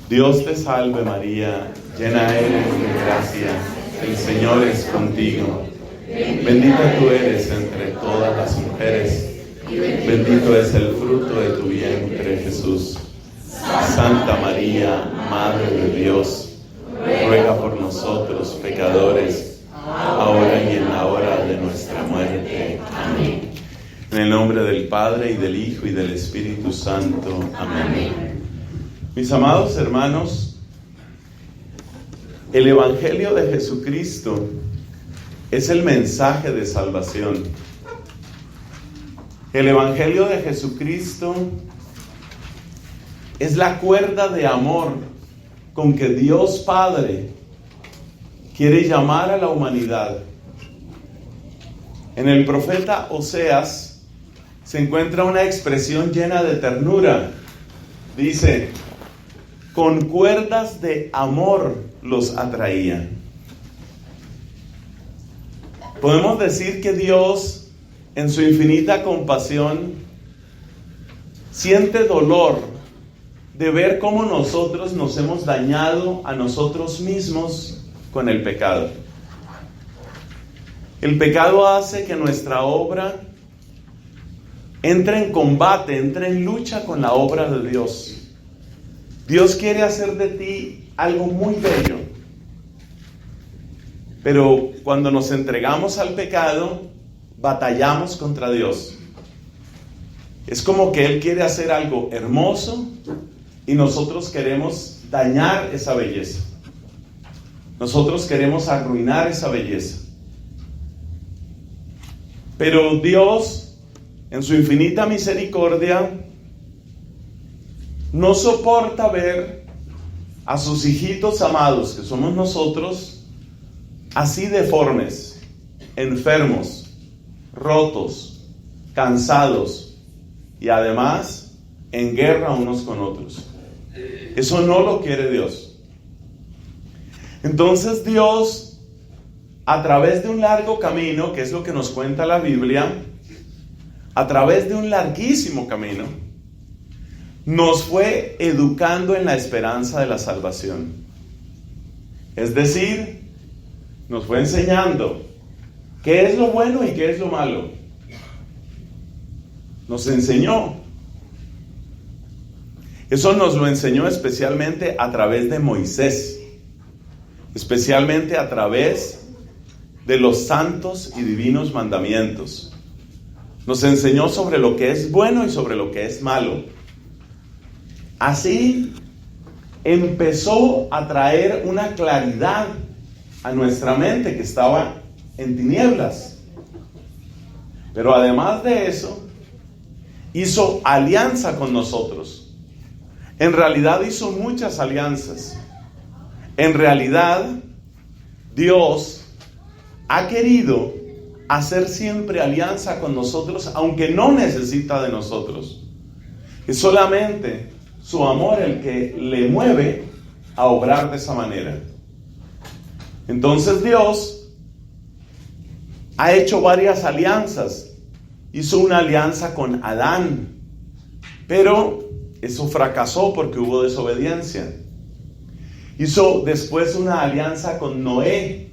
Dios te salve María, llena eres de gracia, el Señor es contigo. Bendita tú eres entre todas las mujeres, bendito es el fruto de tu vientre Jesús. Santa María, Madre de Dios, ruega por nosotros pecadores, ahora y en la hora de nuestra muerte. Amén. En el nombre del Padre, y del Hijo, y del Espíritu Santo. Amén. Mis amados hermanos, el Evangelio de Jesucristo es el mensaje de salvación. El Evangelio de Jesucristo es la cuerda de amor con que Dios Padre quiere llamar a la humanidad. En el profeta Oseas se encuentra una expresión llena de ternura. Dice: con cuerdas de amor los atraía. Podemos decir que Dios, en su infinita compasión, siente dolor de ver cómo nosotros nos hemos dañado a nosotros mismos con el pecado. El pecado hace que nuestra obra entre en combate, entre en lucha con la obra de Dios. Dios quiere hacer de ti algo muy bello, pero cuando nos entregamos al pecado, batallamos contra Dios. Es como que Él quiere hacer algo hermoso y nosotros queremos dañar esa belleza. Nosotros queremos arruinar esa belleza. Pero Dios, en su infinita misericordia, no soporta ver a sus hijitos amados, que somos nosotros, así deformes, enfermos, rotos, cansados y además en guerra unos con otros. Eso no lo quiere Dios. Entonces Dios, a través de un largo camino, que es lo que nos cuenta la Biblia, a través de un larguísimo camino, nos fue educando en la esperanza de la salvación. Es decir, nos fue enseñando qué es lo bueno y qué es lo malo. Nos enseñó. Eso nos lo enseñó especialmente a través de Moisés, especialmente a través de los santos y divinos mandamientos. Nos enseñó sobre lo que es bueno y sobre lo que es malo. Así empezó a traer una claridad a nuestra mente que estaba en tinieblas. Pero además de eso, hizo alianza con nosotros. En realidad hizo muchas alianzas. En realidad, Dios ha querido hacer siempre alianza con nosotros, aunque no necesita de nosotros. Es solamente su amor el que le mueve a obrar de esa manera. Entonces Dios ha hecho varias alianzas. Hizo una alianza con Adán, pero eso fracasó porque hubo desobediencia. Hizo después una alianza con Noé,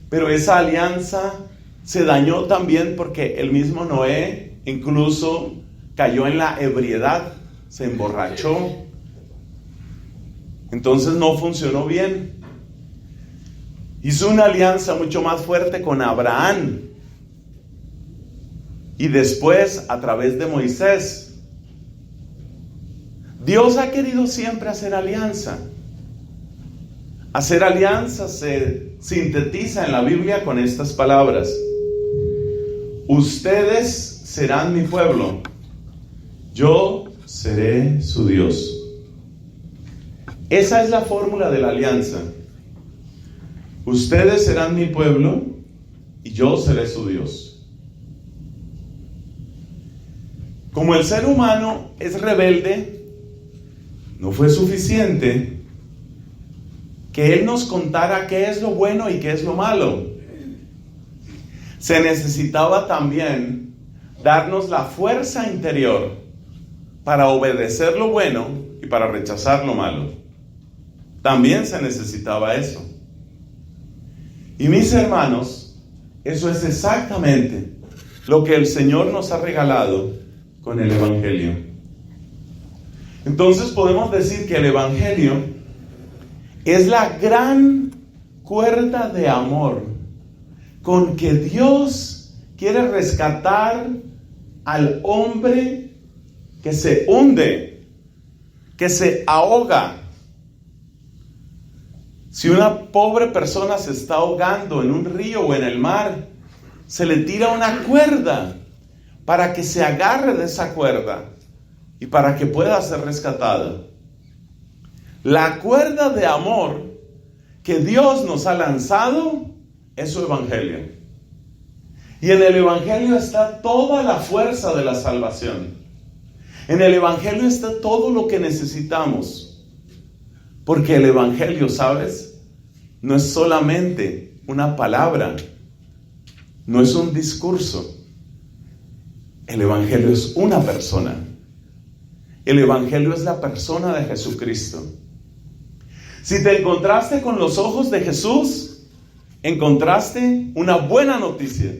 pero esa alianza se dañó también porque el mismo Noé incluso cayó en la ebriedad, se emborrachó. Entonces no funcionó bien. Hizo una alianza mucho más fuerte con Abraham. Y después a través de Moisés. Dios ha querido siempre hacer alianza. Hacer alianza se sintetiza en la Biblia con estas palabras: ustedes serán mi pueblo, yo seré su Dios. Esa es la fórmula de la alianza. Ustedes serán mi pueblo y yo seré su Dios. Como el ser humano es rebelde, no fue suficiente que Él nos contara qué es lo bueno y qué es lo malo. Se necesitaba también darnos la fuerza interior para obedecer lo bueno y para rechazar lo malo. También se necesitaba eso. Y mis hermanos, eso es exactamente lo que el Señor nos ha regalado con el Evangelio. Entonces podemos decir que el Evangelio es la gran cuerda de amor con que Dios quiere rescatar al hombre que se hunde, que se ahoga. Si una pobre persona se está ahogando en un río o en el mar, se le tira una cuerda para que se agarre de esa cuerda y para que pueda ser rescatado. La cuerda de amor que Dios nos ha lanzado es su Evangelio. Y en el Evangelio está toda la fuerza de la salvación. En el Evangelio está todo lo que necesitamos. Porque el Evangelio, ¿sabes? No es solamente una palabra, no es un discurso. El Evangelio es una persona. El Evangelio es la persona de Jesucristo. Si te encontraste con los ojos de Jesús, encontraste una buena noticia.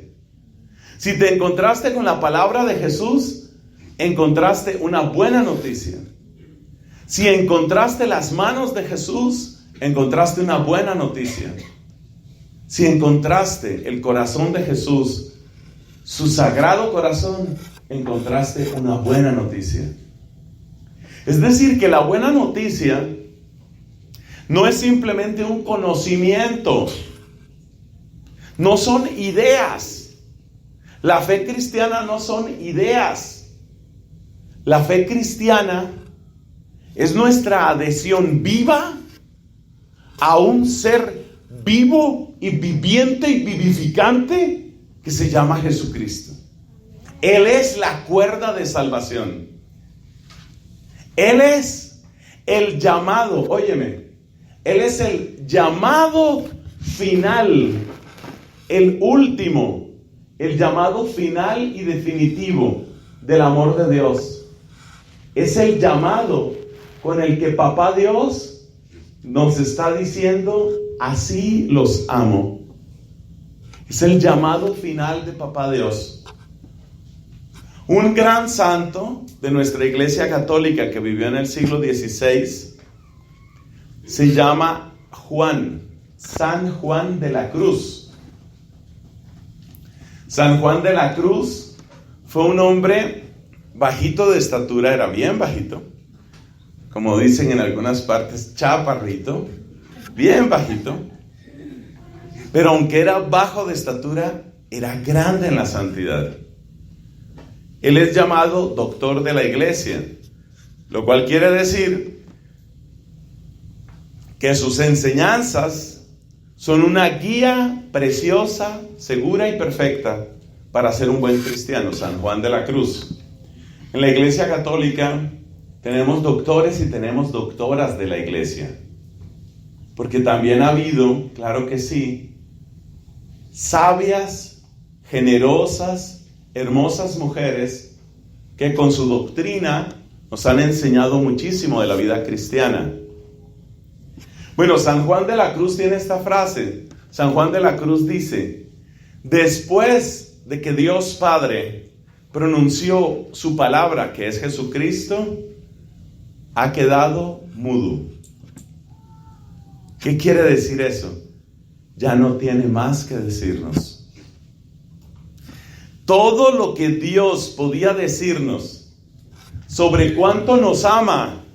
Si te encontraste con la palabra de Jesús, encontraste una buena noticia. Si encontraste las manos de Jesús, encontraste una buena noticia. Si encontraste el corazón de Jesús, su sagrado corazón, encontraste una buena noticia. Es decir, que la buena noticia no es simplemente un conocimiento, no son ideas. La fe cristiana no son ideas. La fe cristiana es nuestra adhesión viva a un ser vivo y viviente y vivificante que se llama Jesucristo. Él es la cuerda de salvación. Él es el llamado, óyeme, Él es el llamado final, el último, el llamado final y definitivo del amor de Dios. Es el llamado con el que Papá Dios nos está diciendo, así los amo. Es el llamado final de Papá Dios. Un gran santo de nuestra Iglesia Católica que vivió en el siglo XVI se llama Juan, San Juan de la Cruz. San Juan de la Cruz fue un hombre bajito de estatura, era bien bajito. Como dicen en algunas partes, chaparrito, bien bajito. Pero aunque era bajo de estatura, era grande en la santidad. Él es llamado doctor de la iglesia, lo cual quiere decir que sus enseñanzas son una guía preciosa, segura y perfecta para ser un buen cristiano. San Juan de la Cruz. En la Iglesia Católica tenemos doctores y tenemos doctoras de la iglesia, porque también ha habido, claro que sí, sabias, generosas, hermosas mujeres que con su doctrina nos han enseñado muchísimo de la vida cristiana. Bueno, San Juan de la Cruz tiene esta frase. San Juan de la Cruz dice: después de que Dios Padre pronunció su palabra, que es Jesucristo, ha quedado mudo. ¿Qué quiere decir eso? Ya no tiene más que decirnos. Todo lo que Dios podía decirnos sobre cuánto nos ama,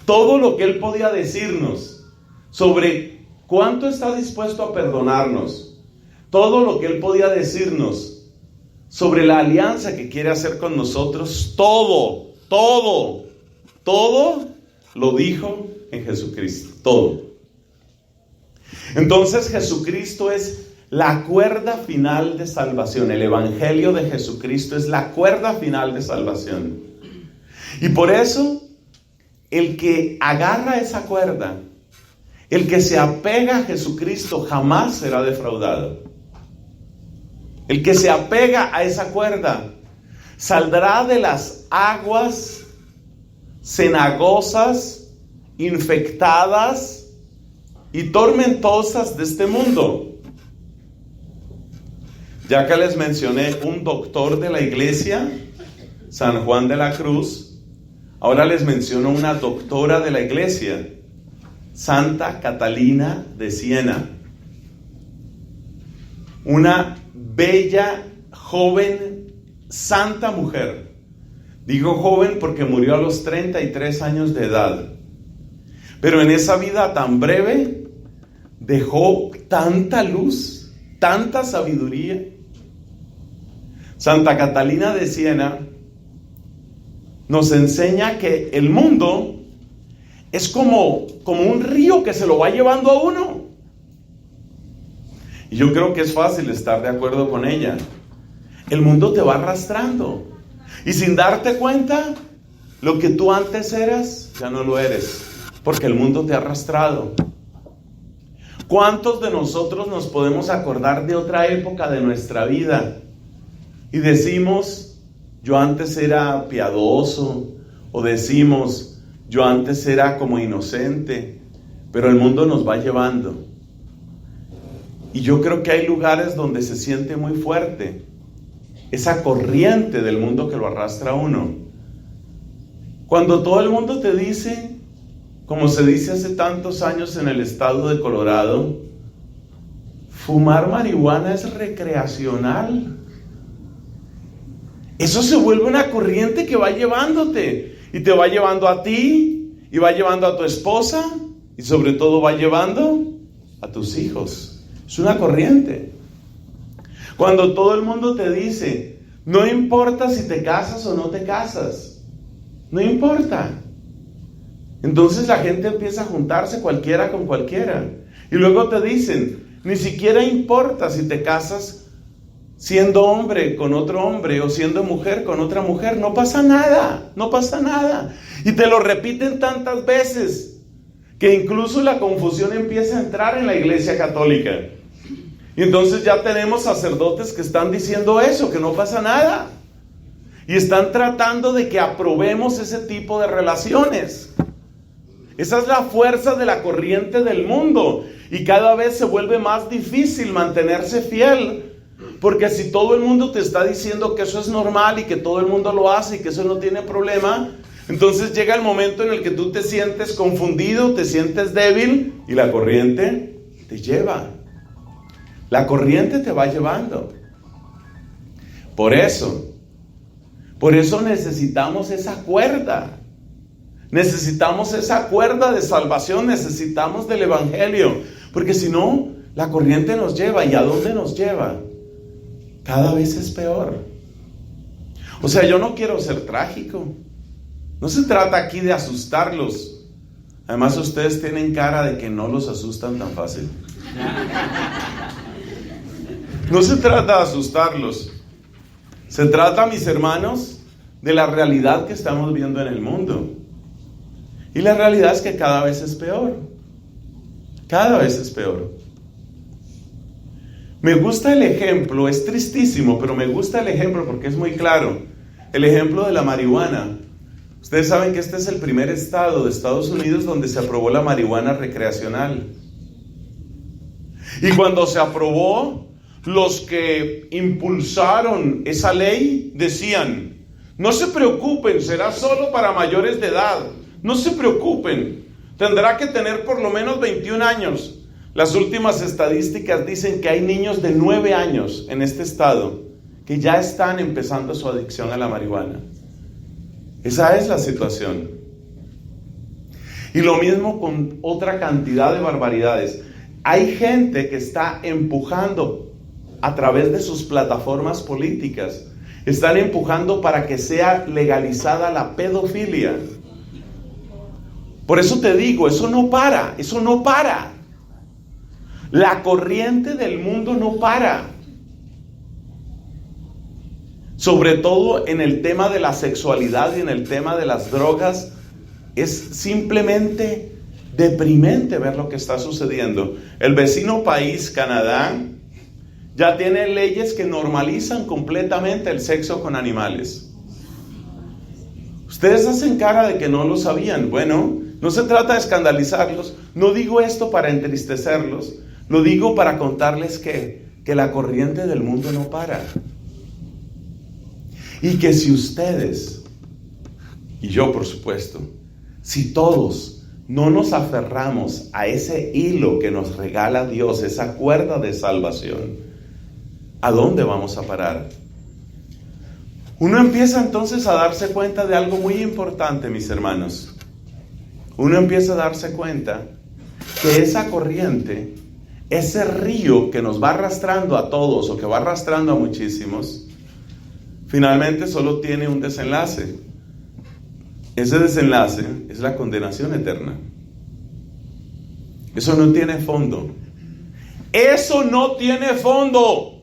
todo lo que Él podía decirnos sobre cuánto está dispuesto a perdonarnos, todo lo que Él podía decirnos sobre la alianza que quiere hacer con nosotros, todo lo dijo en Jesucristo, todo. Entonces Jesucristo es la cuerda final de salvación. El Evangelio de Jesucristo es la cuerda final de salvación. Y por eso, el que agarra esa cuerda, el que se apega a Jesucristo, jamás será defraudado. El que se apega a esa cuerda saldrá de las aguas cenagosas infectadas y tormentosas de este mundo. Ya que les mencioné un doctor de la iglesia, San Juan de la Cruz, ahora les menciono una doctora de la iglesia, Santa Catalina de Siena. Una bella, joven, santa mujer. Digo joven porque murió a los 33 años de edad. Pero en esa vida tan breve dejó tanta luz, tanta sabiduría. Santa Catalina de Siena nos enseña que el mundo es como un río que se lo va llevando a uno. Y yo creo que es fácil estar de acuerdo con ella. El mundo te va arrastrando. Y sin darte cuenta, lo que tú antes eras, ya no lo eres. Porque el mundo te ha arrastrado. ¿Cuántos de nosotros nos podemos acordar de otra época de nuestra vida? Y decimos, yo antes era piadoso. O decimos, yo antes era como inocente. Pero el mundo nos va llevando. Y yo creo que hay lugares donde se siente muy fuerte esa corriente del mundo que lo arrastra a uno. Cuando todo el mundo te dice, como se dice hace tantos años en el estado de Colorado, fumar marihuana es recreacional. Eso se vuelve una corriente que va llevándote. Y te va llevando a ti, y va llevando a tu esposa, y sobre todo va llevando a tus hijos. Es una corriente. Cuando todo el mundo te dice, no importa si te casas o no te casas, no importa. Entonces la gente empieza a juntarse cualquiera con cualquiera. Y luego te dicen, ni siquiera importa si te casas siendo hombre con otro hombre o siendo mujer con otra mujer, no pasa nada, no pasa nada. Y te lo repiten tantas veces que incluso la confusión empieza a entrar en la iglesia católica. Y entonces ya tenemos sacerdotes que están diciendo eso, que no pasa nada. Y están tratando de que aprobemos ese tipo de relaciones. Esa es la fuerza de la corriente del mundo. Y cada vez se vuelve más difícil mantenerse fiel. Porque si todo el mundo te está diciendo que eso es normal y que todo el mundo lo hace y que eso no tiene problema, entonces llega el momento en el que tú te sientes confundido, te sientes débil y la corriente te lleva. La corriente te va llevando. Por eso necesitamos esa cuerda. Necesitamos esa cuerda de salvación, necesitamos del evangelio. Porque si no, la corriente nos lleva. ¿Y a dónde nos lleva? Cada vez es peor. O sea, yo no quiero ser trágico. No se trata aquí de asustarlos. Además, ustedes tienen cara de que no los asustan tan fácil. No se trata de asustarlos. Se trata, mis hermanos, de la realidad que estamos viendo en el mundo. Y la realidad es que cada vez es peor. Cada vez es peor. Me gusta el ejemplo, es tristísimo, pero me gusta el ejemplo porque es muy claro. El ejemplo de la marihuana. Ustedes saben que este es el primer estado de Estados Unidos donde se aprobó la marihuana recreacional. Y cuando se aprobó, los que impulsaron esa ley decían, no se preocupen, será solo para mayores de edad. No se preocupen, tendrá que tener por lo menos 21 años. Las últimas estadísticas dicen que hay niños de 9 años en este estado que ya están empezando su adicción a la marihuana. Esa es la situación. Y lo mismo con otra cantidad de barbaridades. Hay gente que está empujando a través de sus plataformas políticas, están empujando para que sea legalizada la pedofilia. Por eso te digo, eso no para. La corriente del mundo no para. Sobre todo en el tema de la sexualidad y en el tema de las drogas, es simplemente deprimente ver lo que está sucediendo. El vecino país, Canadá, ya tiene leyes que normalizan completamente el sexo con animales. Ustedes hacen cara de que no lo sabían. Bueno, no se trata de escandalizarlos. No digo esto para entristecerlos. Lo digo para contarles que la corriente del mundo no para. Y que si ustedes, y yo por supuesto, si todos no nos aferramos a ese hilo que nos regala Dios, esa cuerda de salvación, ¿a dónde vamos a parar? Uno empieza entonces a darse cuenta de algo muy importante, mis hermanos. Uno empieza a darse cuenta que esa corriente, ese río que nos va arrastrando a todos o que va arrastrando a muchísimos, finalmente solo tiene un desenlace. Ese desenlace es la condenación eterna. Eso no tiene fondo. Eso no tiene fondo.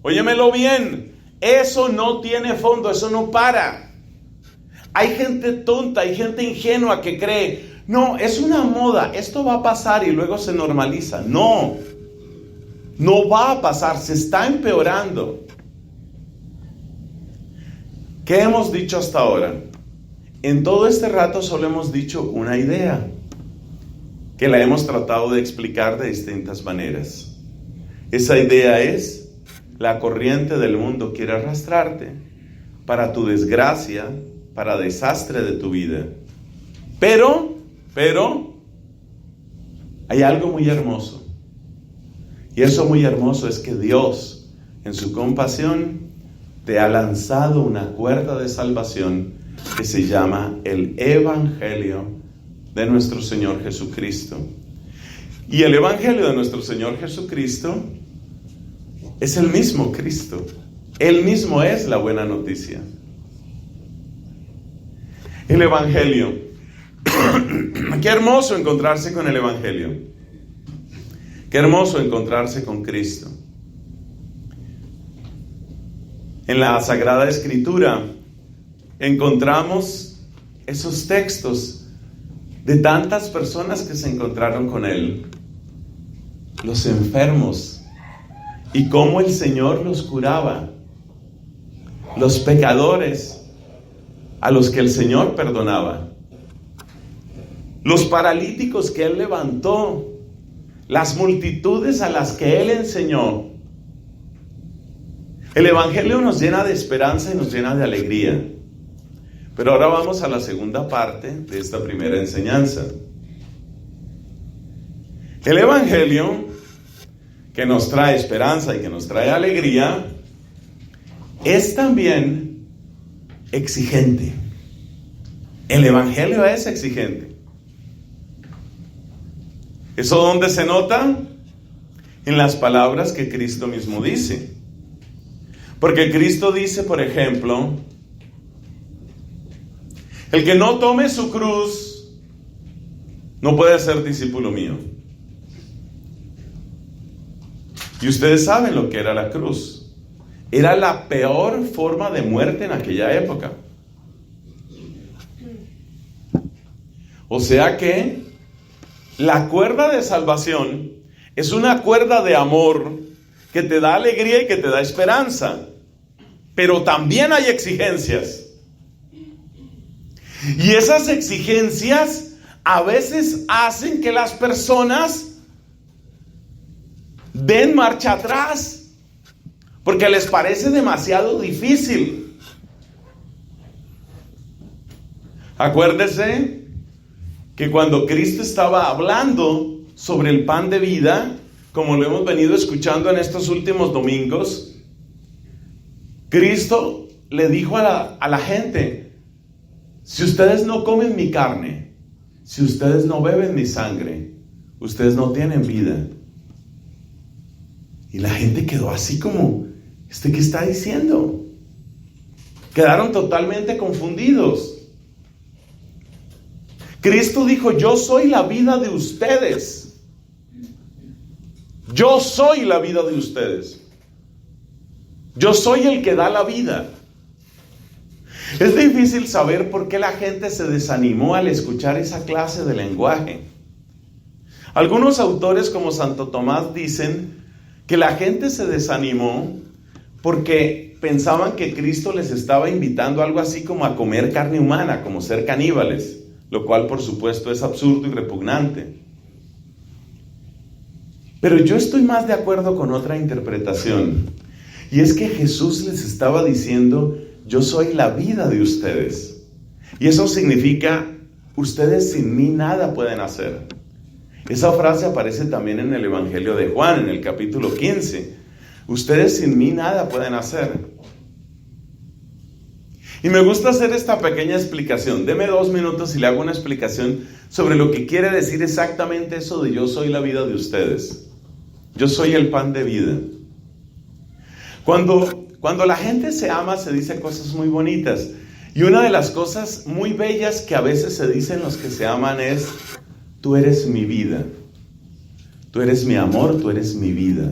Óyemelo bien. Eso no tiene fondo. Eso no para. Hay gente tonta, hay gente ingenua que cree, no, es una moda, esto va a pasar y luego se normaliza. No, no va a pasar, se está empeorando. ¿Qué hemos dicho hasta ahora? En todo este rato solo hemos dicho una idea, que la hemos tratado de explicar de distintas maneras. Esa idea es, la corriente del mundo quiere arrastrarte para tu desgracia, para desastre de tu vida. Pero, hay algo muy hermoso. Y eso muy hermoso es que Dios, en su compasión, te ha lanzado una cuerda de salvación que se llama el Evangelio de nuestro Señor Jesucristo. Y el Evangelio de nuestro Señor Jesucristo es el mismo Cristo. Él mismo es la buena noticia. El Evangelio. Qué hermoso encontrarse con el Evangelio. Qué hermoso encontrarse con Cristo. En la Sagrada Escritura encontramos esos textos de tantas personas que se encontraron con Él. Los enfermos. Y cómo el Señor los curaba. Los pecadores a los que el Señor perdonaba. Los paralíticos que Él levantó. Las multitudes a las que Él enseñó. El Evangelio nos llena de esperanza y nos llena de alegría. Pero ahora vamos a la segunda parte de esta primera enseñanza. El Evangelio, que nos trae esperanza y que nos trae alegría, es también exigente. El Evangelio es exigente. ¿Eso dónde se nota? En las palabras que Cristo mismo dice. Porque Cristo dice, por ejemplo, el que no tome su cruz no puede ser discípulo mío. Y ustedes saben lo que era la cruz. Era la peor forma de muerte en aquella época. O sea que la cuerda de salvación es una cuerda de amor que te da alegría y que te da esperanza. Pero también hay exigencias. Y esas exigencias a veces hacen que las personas den marcha atrás, porque les parece demasiado difícil. Acuérdese que cuando Cristo estaba hablando sobre el pan de vida, como lo hemos venido escuchando en estos últimos domingos, Cristo le dijo a la gente, si ustedes no comen mi carne, si ustedes no beben mi sangre, ustedes no tienen vida. Y la gente quedó así como, ¿qué está diciendo? Quedaron totalmente confundidos. Cristo dijo, yo soy la vida de ustedes. Yo soy la vida de ustedes. Yo soy el que da la vida. Es difícil saber por qué la gente se desanimó al escuchar esa clase de lenguaje. Algunos autores como Santo Tomás dicen que la gente se desanimó porque pensaban que Cristo les estaba invitando algo así como a comer carne humana, como ser caníbales, lo cual por supuesto es absurdo y repugnante. Pero yo estoy más de acuerdo con otra interpretación, y es que Jesús les estaba diciendo: yo soy la vida de ustedes. Y eso significa: ustedes sin mí nada pueden hacer. Esa frase aparece también en el Evangelio de Juan, en el capítulo 15. Ustedes sin mí nada pueden hacer. Y me gusta hacer esta pequeña explicación. Deme 2 minutos y le hago una explicación sobre lo que quiere decir exactamente eso de yo soy la vida de ustedes. Yo soy el pan de vida. Cuando la gente se ama, se dice cosas muy bonitas. Y una de las cosas muy bellas que a veces se dicen los que se aman es: tú eres mi vida. Tú eres mi amor, tú eres mi vida.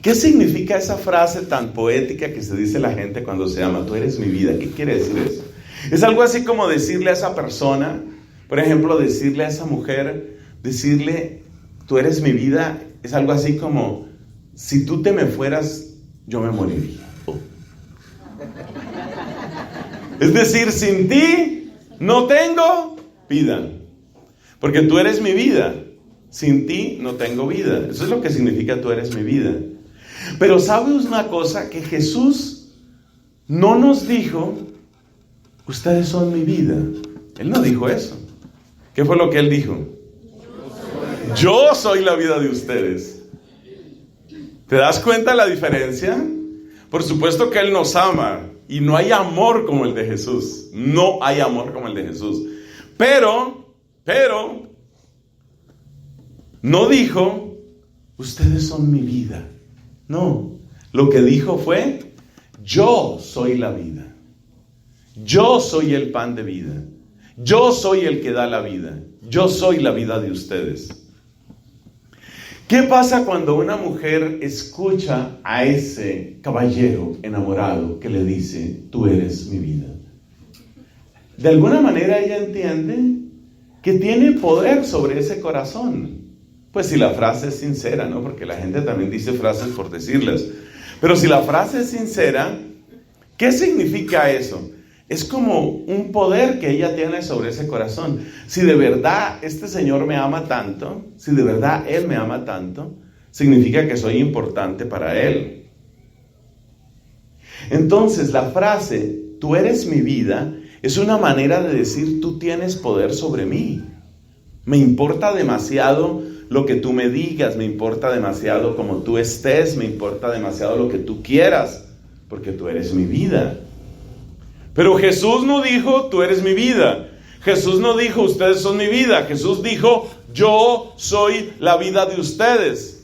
¿Qué significa esa frase tan poética que se dice la gente cuando se ama? Tú eres mi vida. ¿Qué quiere decir eso? Es algo así como decirle a esa persona, por ejemplo, decirle a esa mujer, decirle: tú eres mi vida. Es algo así como: si tú te me fueras, yo me moriría. Es decir, sin ti no tengo vida, porque tú eres mi vida. Sin ti no tengo vida. Eso es lo que significa tú eres mi vida. Pero ¿sabes una cosa? Que Jesús no nos dijo: ustedes son mi vida. Él no dijo eso. ¿Qué fue lo que Él dijo? Yo soy la vida de ustedes. ¿Te das cuenta de la diferencia? Por supuesto que Él nos ama. Y no hay amor como el de Jesús. No hay amor como el de Jesús. Pero, no dijo: ustedes son mi vida. No. Lo que dijo fue: yo soy la vida. Yo soy el pan de vida. Yo soy el que da la vida. Yo soy la vida de ustedes. ¿Qué pasa cuando una mujer escucha a ese caballero enamorado que le dice: tú eres mi vida? De alguna manera ella entiende que tiene poder sobre ese corazón. Pues si la frase es sincera, ¿no? Porque la gente también dice frases por decirlas. Pero si la frase es sincera, ¿qué significa eso? Es como un poder que ella tiene sobre ese corazón. Si de verdad este Señor me ama tanto, si de verdad Él me ama tanto, significa que soy importante para Él. Entonces la frase, tú eres mi vida, es una manera de decir: tú tienes poder sobre mí. Me importa demasiado lo que tú me digas, me importa demasiado cómo tú estés, me importa demasiado lo que tú quieras, porque tú eres mi vida. Pero Jesús no dijo: tú eres mi vida. Jesús no dijo: ustedes son mi vida. Jesús dijo: yo soy la vida de ustedes.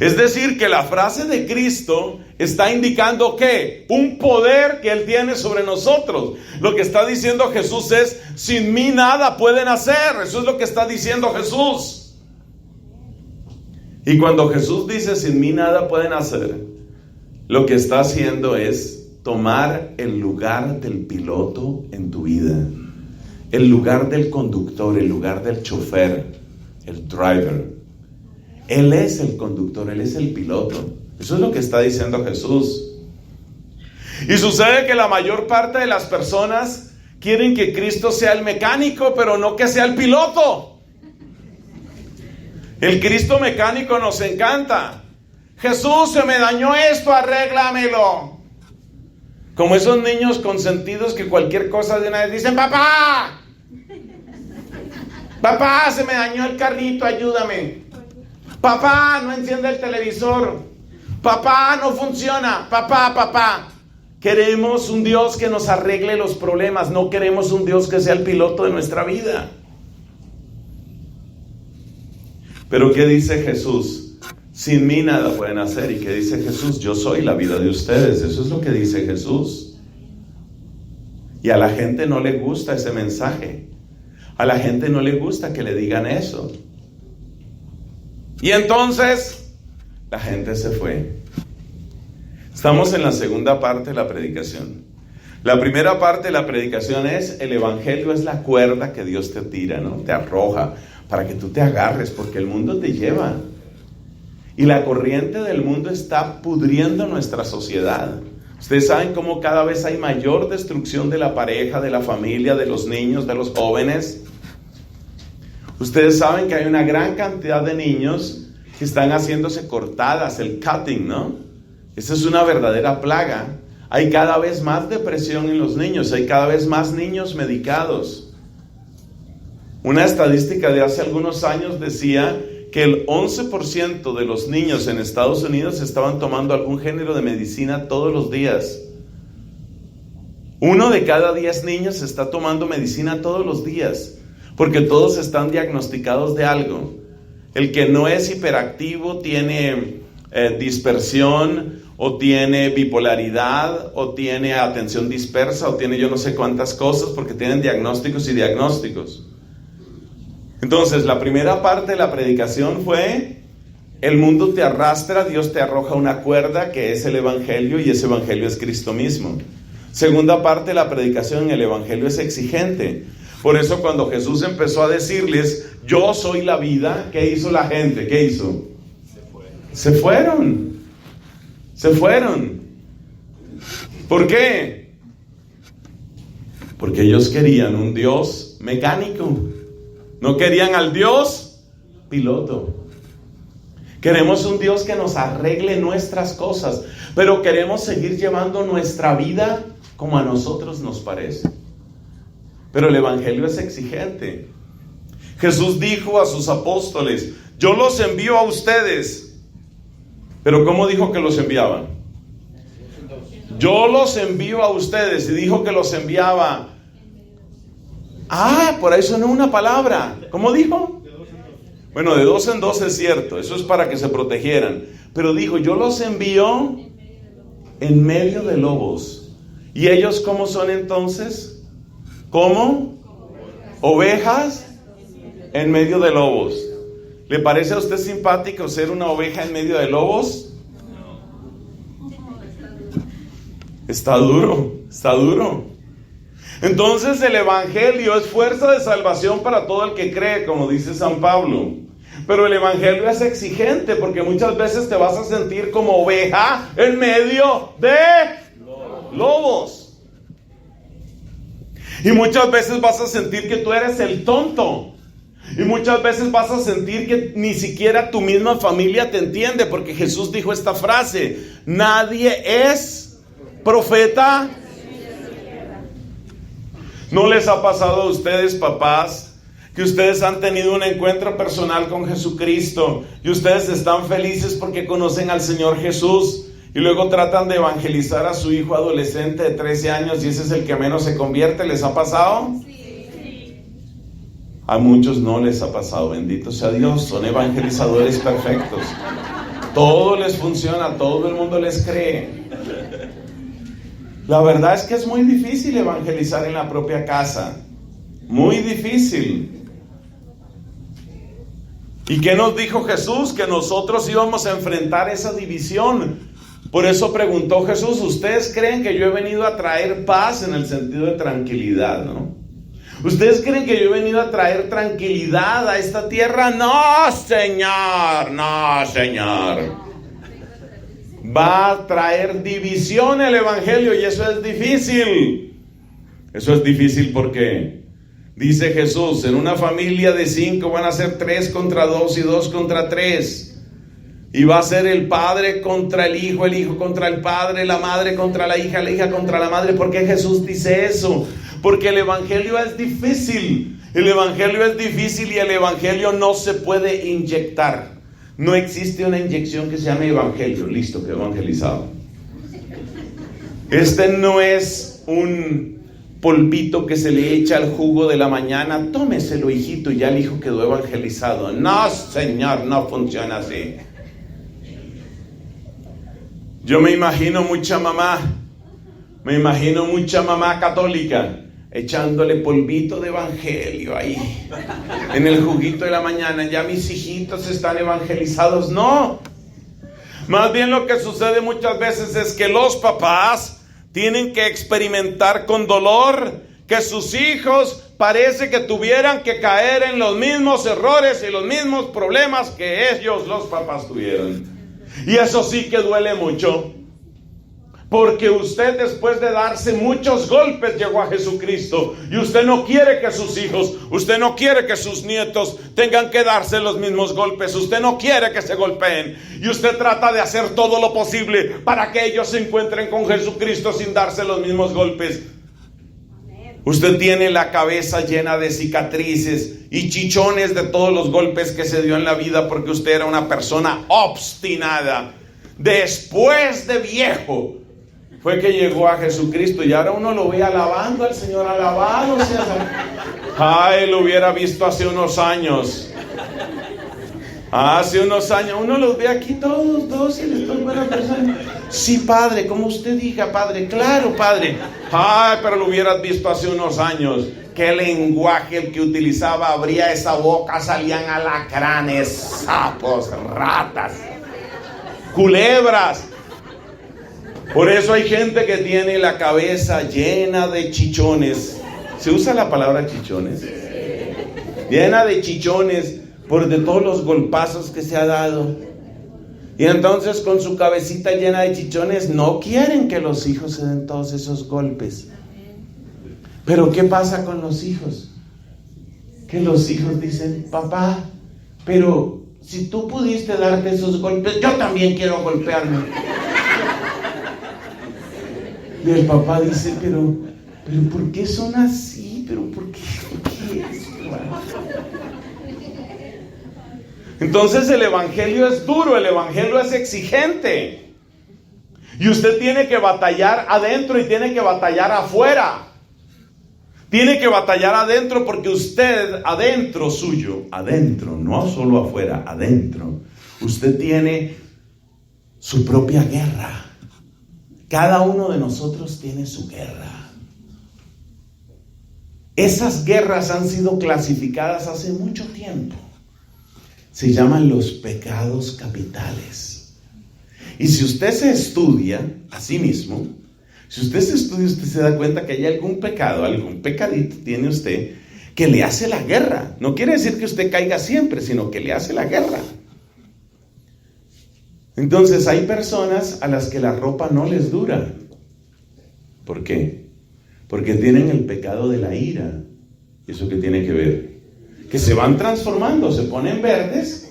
Es decir, que la frase de Cristo está indicando ¿qué? Un poder que Él tiene sobre nosotros. Lo que está diciendo Jesús es: sin mí nada pueden hacer. Eso es lo que está diciendo Jesús. Y cuando Jesús dice: sin mí nada pueden hacer, lo que está haciendo es tomar el lugar del piloto en tu vida, el lugar del conductor, el lugar del chofer, el driver. Él es el conductor, Él es el piloto. Eso es lo que está diciendo Jesús. Y sucede que la mayor parte de las personas quieren que Cristo sea el mecánico, pero no que sea el piloto. El Cristo mecánico nos encanta. Jesús, se me dañó esto, arréglamelo. Como esos niños consentidos que cualquier cosa de una vez dicen: papá, papá, se me dañó el carrito, ayúdame. Papá, no enciende el televisor. Papá, no funciona. Papá. Queremos un Dios que nos arregle los problemas. No queremos un Dios que sea el piloto de nuestra vida. Pero ¿qué dice Jesús? Sin mí nada pueden hacer. ¿Y qué dice Jesús? Yo soy la vida de ustedes. Eso es lo que dice Jesús. Y a la gente no le gusta ese mensaje. A la gente no le gusta que le digan eso. Y entonces la gente se fue. Estamos en la segunda parte de la predicación. La primera parte de la predicación es: el evangelio es la cuerda que Dios te tira, ¿no? Te arroja para que tú te agarres, porque el mundo te lleva. Y la corriente del mundo está pudriendo nuestra sociedad. Ustedes saben cómo cada vez hay mayor destrucción de la pareja, de la familia, de los niños, de los jóvenes. Ustedes saben que hay una gran cantidad de niños que están haciéndose cortadas, el cutting, ¿no? Esa es una verdadera plaga. Hay cada vez más depresión en los niños, hay cada vez más niños medicados. Una estadística de hace algunos años decía que el 11% de los niños en Estados Unidos estaban tomando algún género de medicina todos los días. 1 de cada 10 niños está tomando medicina todos los días, porque todos están diagnosticados de algo. El que no es hiperactivo tiene dispersión, o tiene bipolaridad, o tiene atención dispersa, o tiene yo no sé cuántas cosas, porque tienen diagnósticos y diagnósticos. Entonces, la primera parte de la predicación fue: el mundo te arrastra, Dios te arroja una cuerda que es el Evangelio, y ese Evangelio es Cristo mismo. Segunda parte de la predicación: el Evangelio es exigente. Por eso cuando Jesús empezó a decirles: yo soy la vida, ¿qué hizo la gente? ¿Qué hizo? Se fueron. ¿Por qué? Porque ellos querían un Dios mecánico. No querían al Dios piloto. Queremos un Dios que nos arregle nuestras cosas, pero queremos seguir llevando nuestra vida como a nosotros nos parece. Pero el Evangelio es exigente. Jesús dijo a sus apóstoles: yo los envío a ustedes. Pero ¿cómo dijo que los enviaba? Yo los envío a ustedes. Y dijo que los enviaba. Por ahí sonó una palabra. ¿Cómo dijo? Bueno, de 2 en 2 es cierto. Eso es para que se protegieran. Pero dijo: yo los envío en medio de lobos. ¿Y ellos cómo son entonces? ¿Cómo? Ovejas en medio de lobos. ¿Le parece a usted simpático ser una oveja en medio de lobos? Está duro. Entonces el Evangelio es fuerza de salvación para todo el que cree, como dice San Pablo. Pero el Evangelio es exigente, porque muchas veces te vas a sentir como oveja en medio de lobos. Y muchas veces vas a sentir que tú eres el tonto. Y muchas veces vas a sentir que ni siquiera tu misma familia te entiende, porque Jesús dijo esta frase: nadie es profeta. ¿No les ha pasado a ustedes, papás, que ustedes han tenido un encuentro personal con Jesucristo y ustedes están felices porque conocen al Señor Jesús, y luego tratan de evangelizar a su hijo adolescente de 13 años y ese es el que menos se convierte? ¿Les ha pasado? Sí. A muchos no les ha pasado, bendito sea Dios, son evangelizadores perfectos. Todo les funciona, todo el mundo les cree. La verdad es que es muy difícil evangelizar en la propia casa. Muy difícil. ¿Y qué nos dijo Jesús? Que nosotros íbamos a enfrentar esa división. Por eso preguntó Jesús: ¿ustedes creen que yo he venido a traer paz en el sentido de tranquilidad, no? ¿Ustedes creen que yo he venido a traer tranquilidad a esta tierra? No, Señor, no, Señor. Va a traer división el Evangelio, y eso es difícil. Eso es difícil porque dice Jesús: en una familia de 5 van a ser 3 contra 2 y 2 contra 3. Y va a ser el padre contra el hijo contra el padre, la madre contra la hija contra la madre. ¿Por qué Jesús dice eso? Porque el Evangelio es difícil. El Evangelio es difícil y el Evangelio no se puede inyectar. No existe una inyección que se llame Evangelio. Listo, quedó evangelizado. Este no es un polvito que se le echa al jugo de la mañana. Tómeselo, hijito, y ya el hijo quedó evangelizado. No, Señor, no funciona así. Yo me imagino mucha mamá católica echándole polvito de evangelio ahí en el juguito de la mañana. Ya mis hijitos están evangelizados. No, más bien lo que sucede muchas veces es que los papás tienen que experimentar con dolor que sus hijos parece que tuvieran que caer en los mismos errores y los mismos problemas que ellos, los papás, tuvieron. Y eso sí que duele mucho. Porque usted, después de darse muchos golpes, llegó a Jesucristo. Y usted no quiere que sus hijos, usted no quiere que sus nietos tengan que darse los mismos golpes. Usted no quiere que se golpeen. Y usted trata de hacer todo lo posible para que ellos se encuentren con Jesucristo sin darse los mismos golpes. Usted tiene la cabeza llena de cicatrices y chichones de todos los golpes que se dio en la vida porque usted era una persona obstinada. Después de viejo fue que llegó a Jesucristo y ahora uno lo ve alabando al Señor, alabado sea. Ay, lo hubiera visto hace unos años. Hace unos años, uno los ve aquí todos, y les buena persona. Sí, padre, como usted diga, padre, claro, padre. Ay, pero lo hubieras visto hace unos años. Qué lenguaje el que utilizaba, abría esa boca, salían alacranes, sapos, ratas, culebras. Por eso hay gente que tiene la cabeza llena de chichones. ¿Se usa la palabra chichones? Llena de chichones por de todos los golpazos que se ha dado. Y entonces con su cabecita llena de chichones no quieren que los hijos se den todos esos golpes. Pero ¿qué pasa con los hijos? Que los hijos dicen: papá, pero si tú pudiste darte esos golpes, yo también quiero golpearme. Y el papá dice: pero ¿por qué son así? ¿Pero por qué es? Entonces el evangelio es duro, el evangelio es exigente. Y usted tiene que batallar adentro y tiene que batallar afuera. Tiene que batallar adentro porque usted adentro suyo, adentro, no solo afuera, adentro, usted tiene su propia guerra. Cada uno de nosotros tiene su guerra. Esas guerras han sido clasificadas hace mucho tiempo. Se llaman los pecados capitales. Y si usted se estudia a sí mismo, usted se da cuenta que hay algún pecado, algún pecadito tiene usted que le hace la guerra. No quiere decir que usted caiga siempre, sino que le hace la guerra. Entonces hay personas a las que la ropa no les dura. ¿Por qué? Porque tienen el pecado de la ira. ¿Eso qué tiene que ver? Que se van transformando, se ponen verdes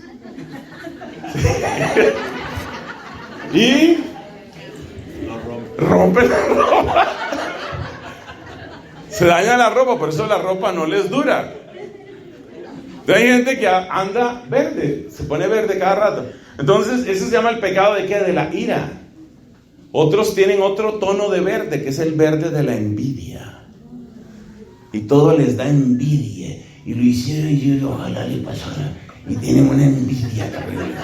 y rompen la ropa. Se daña la ropa, por eso la ropa no les dura. Hay gente que anda verde, se pone verde cada rato. Entonces, eso se llama el pecado de ¿qué? De la ira. Otros tienen otro tono de verde, que es el verde de la envidia. Y todo les da envidia. Y lo hicieron y yo, ojalá le pasara. Y tienen una envidia terrible.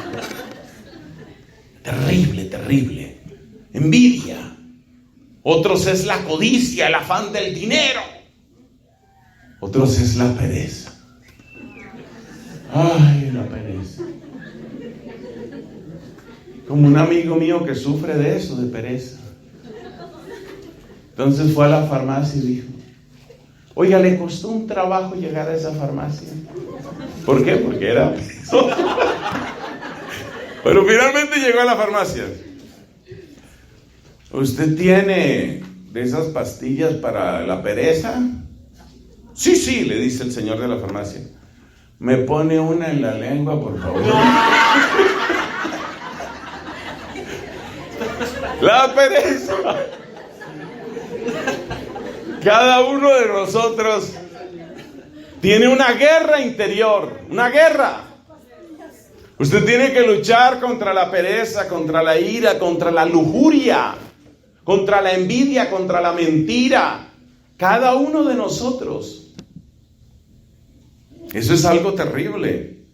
Terrible, terrible. Envidia. Otros es la codicia, el afán del dinero. Otros es la pereza. Ay, la pereza. Como un amigo mío que sufre de eso, de pereza. Entonces fue a la farmacia y dijo: oiga, le costó un trabajo llegar a esa farmacia. ¿Por qué? Porque era perezoso. Pero finalmente llegó a la farmacia. ¿Usted tiene de esas pastillas para la pereza? Sí, sí, le dice el señor de la farmacia. ¿Me pone una en la lengua, por favor? La pereza. Cada uno de nosotros tiene una guerra interior, una guerra. Usted tiene que luchar contra la pereza, contra la ira, contra la lujuria, contra la envidia, contra la mentira. Cada uno de nosotros. Eso es algo terrible.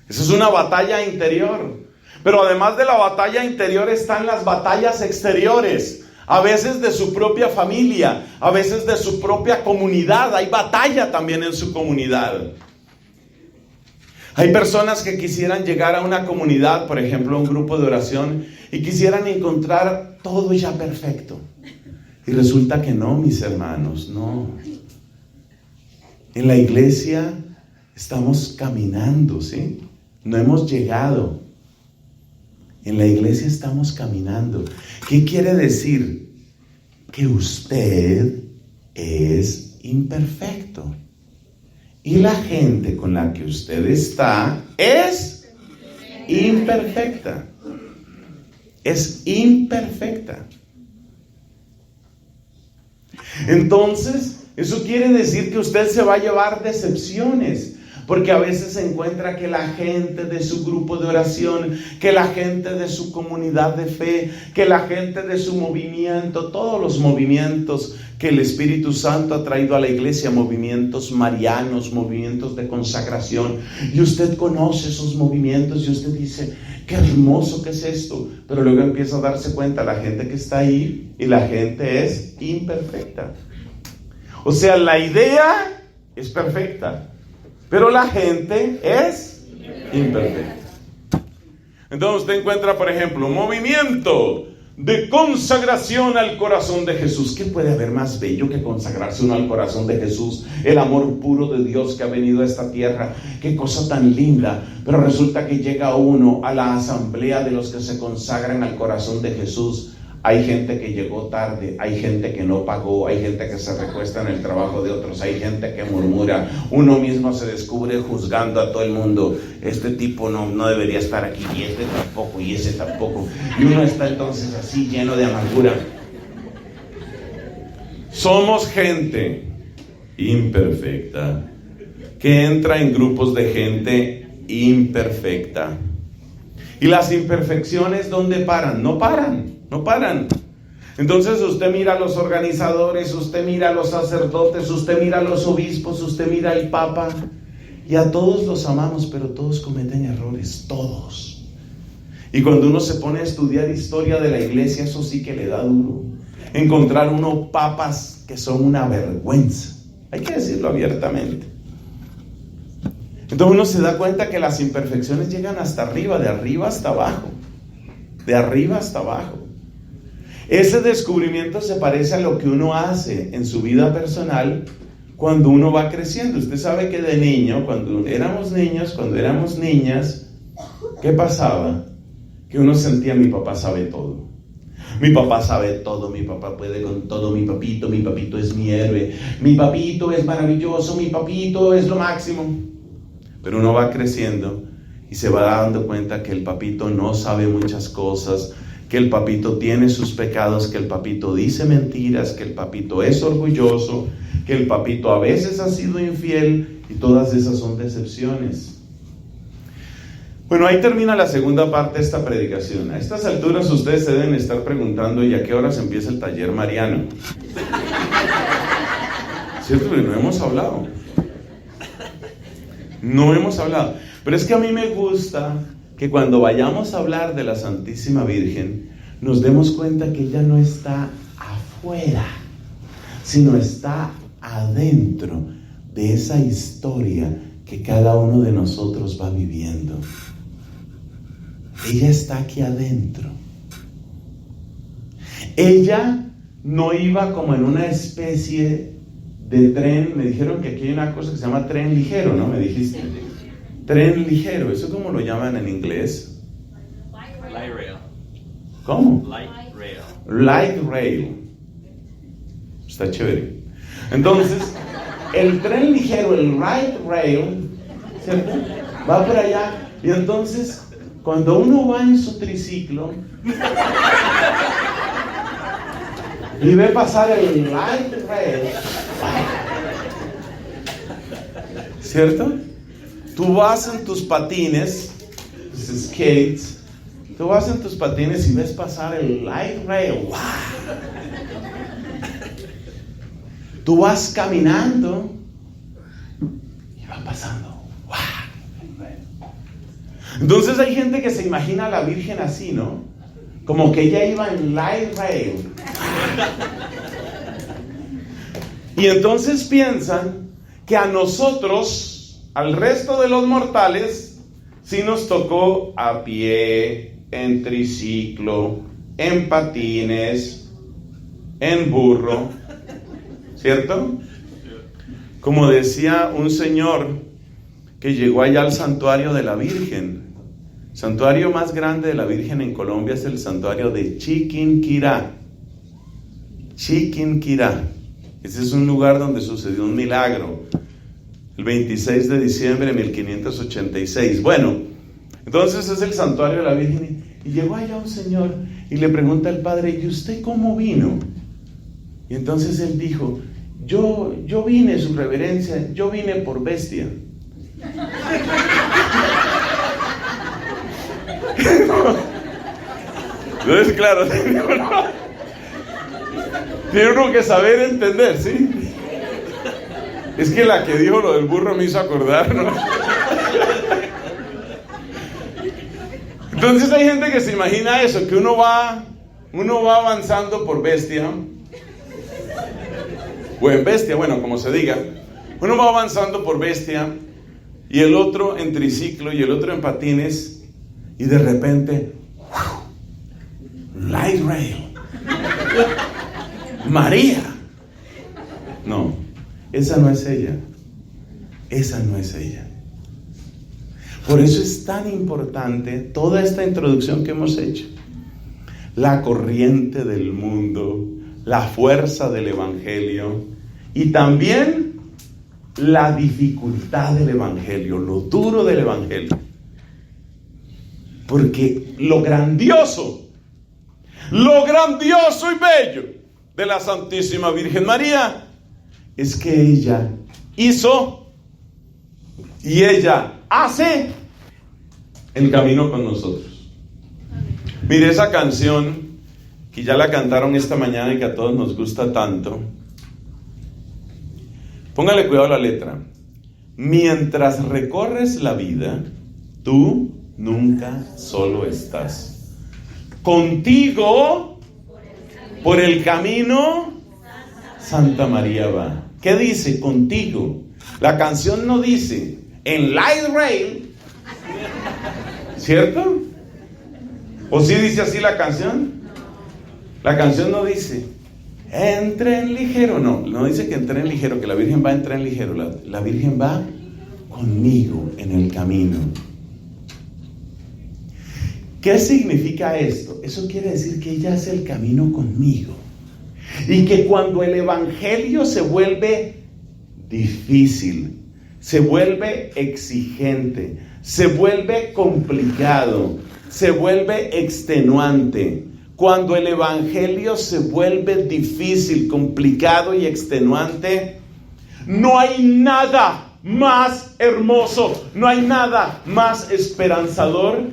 Eso es una batalla interior. Pero además de la batalla interior están las batallas exteriores. A veces de su propia familia, a veces de su propia comunidad. Hay batalla también en su comunidad. Hay personas que quisieran llegar a una comunidad, por ejemplo, a un grupo de oración, y quisieran encontrar todo ya perfecto. Y resulta que no, mis hermanos, no. En la iglesia estamos caminando, ¿sí? No hemos llegado. En la iglesia estamos caminando. ¿Qué quiere decir? Que usted es imperfecto. Y la gente con la que usted está es imperfecta. Es imperfecta. Entonces, eso quiere decir que usted se va a llevar decepciones. Porque a veces se encuentra que la gente de su grupo de oración, que la gente de su comunidad de fe, que la gente de su movimiento, todos los movimientos que el Espíritu Santo ha traído a la iglesia, movimientos marianos, movimientos de consagración, y usted conoce esos movimientos y usted dice, qué hermoso que es esto, pero luego empieza a darse cuenta la gente que está ahí y la gente es imperfecta. O sea, la idea es perfecta, pero la gente es imperfecta. Entonces usted encuentra, por ejemplo, un movimiento de consagración al corazón de Jesús. ¿Qué puede haber más bello que consagrarse uno al corazón de Jesús? El amor puro de Dios que ha venido a esta tierra. Qué cosa tan linda. Pero resulta que llega uno a la asamblea de los que se consagran al corazón de Jesús. Hay gente que llegó tarde, hay gente que no pagó, hay gente que se recuesta en el trabajo de otros, hay gente que murmura. Uno mismo se descubre juzgando a todo el mundo. Este tipo no debería estar aquí, y este tampoco, y ese tampoco. Y uno está entonces así lleno de amargura. Somos gente imperfecta que entra en grupos de gente imperfecta. Y las imperfecciones, ¿dónde paran? No paran. Entonces usted mira a los organizadores, usted mira a los sacerdotes, usted mira a los obispos, usted mira al Papa, y a todos los amamos, pero todos cometen errores, todos. Y cuando uno se pone a estudiar historia de la iglesia, eso sí que le da duro. Encontrar unos papas que son una vergüenza, hay que decirlo abiertamente. Entonces uno se da cuenta que las imperfecciones llegan hasta arriba, de arriba hasta abajo. De arriba hasta abajo. Ese descubrimiento se parece a lo que uno hace en su vida personal cuando uno va creciendo. Usted sabe que de niño, cuando éramos niños, cuando éramos niñas, ¿qué pasaba? Que uno sentía, mi papá sabe todo. Mi papá sabe todo, mi papá puede con todo, mi papito es mi héroe, mi papito es maravilloso, mi papito es lo máximo. Pero uno va creciendo y se va dando cuenta que el papito no sabe muchas cosas, que el papito tiene sus pecados, que el papito dice mentiras, que el papito es orgulloso, que el papito a veces ha sido infiel, y todas esas son decepciones. Bueno, ahí termina la segunda parte de esta predicación. A estas alturas ustedes se deben estar preguntando, ¿y a qué horas empieza el taller mariano? ¿Cierto? Porque no hemos hablado. No hemos hablado. Pero es que a mí me gusta que cuando vayamos a hablar de la Santísima Virgen, nos demos cuenta que ella no está afuera, sino está adentro de esa historia que cada uno de nosotros va viviendo. Ella está aquí adentro. Ella no iba como en una especie de tren. Me dijeron que aquí hay una cosa que se llama tren ligero, ¿no? Me dijiste. Tren ligero, ¿eso cómo lo llaman en inglés? Light rail. ¿Cómo? Light rail. Light rail. Está chévere. Entonces, el tren ligero, el light rail, ¿cierto? Va por allá. Y entonces, cuando uno va en su triciclo y ve pasar el light rail, ¿cierto? Tú vas en tus patines, skates, tú vas en tus patines y ves pasar el light rail. ¡Wow! Tú vas caminando y va pasando. ¡Wow! Entonces hay gente que se imagina a la Virgen así, ¿no? Como que ella iba en light rail. Y entonces piensan que a nosotros, al resto de los mortales, sí nos tocó a pie, en triciclo, en patines, en burro, ¿cierto? Como decía un señor que llegó allá al santuario de la Virgen. El santuario más grande de la Virgen en Colombia es el santuario de Chiquinquirá. Chiquinquirá. Ese es un lugar donde sucedió un milagro. El 26 de diciembre de 1586. Bueno, entonces es el santuario de la Virgen. Y llegó allá un señor y le pregunta al padre: ¿y usted cómo vino? Y entonces él dijo: yo vine, su reverencia, yo vine por bestia. Entonces, claro, tiene uno que saber entender, ¿sí? Es que la que dijo lo del burro me hizo acordar, ¿no? Entonces hay gente que se imagina eso, que uno va avanzando por bestia, o en bestia, bueno, como se diga. Uno va avanzando por bestia, y el otro en triciclo, y el otro en patines, y de repente, light rail, María. No, esa no es ella. Esa no es ella. Por eso es tan importante toda esta introducción que hemos hecho. La corriente del mundo, la fuerza del Evangelio y también la dificultad del Evangelio, lo duro del Evangelio. Porque lo grandioso y bello de la Santísima Virgen María es que ella hizo y ella hace el camino con nosotros. Mire esa canción que ya la cantaron esta mañana y que a todos nos gusta tanto. Póngale cuidado a la letra. Mientras recorres la vida, tú nunca solo estás. Contigo, por el camino, Santa María va. ¿Qué dice? Contigo. La canción no dice en light rail, ¿cierto? ¿O sí dice así la canción? La canción no dice entre en ligero, no dice que entre en ligero, que la Virgen va a entrar en ligero. La Virgen va conmigo en el camino. ¿Qué significa esto? Eso quiere decir que ella hace el camino conmigo. Y que cuando el Evangelio se vuelve difícil, se vuelve exigente, se vuelve complicado, se vuelve extenuante, cuando el Evangelio se vuelve difícil, complicado y extenuante, no hay nada más hermoso, no hay nada más esperanzador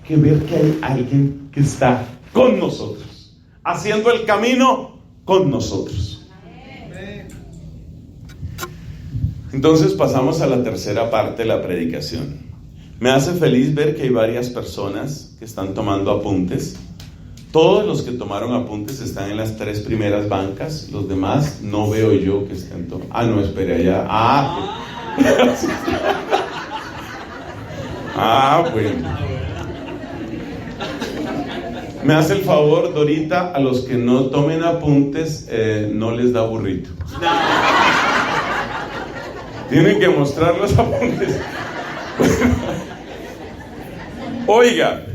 que ver que hay alguien que está con nosotros, haciendo el camino con nosotros. Entonces pasamos a la tercera parte de la predicación. Me hace feliz ver que hay varias personas que están tomando apuntes. Todos los que tomaron apuntes están en las 3 primeras bancas. Los demás no veo yo que estén tomando. No, espere allá. Bueno. Me hace el favor, Dorita, a los que no tomen apuntes, no les da burrito. Tienen que mostrar los apuntes. Oiga,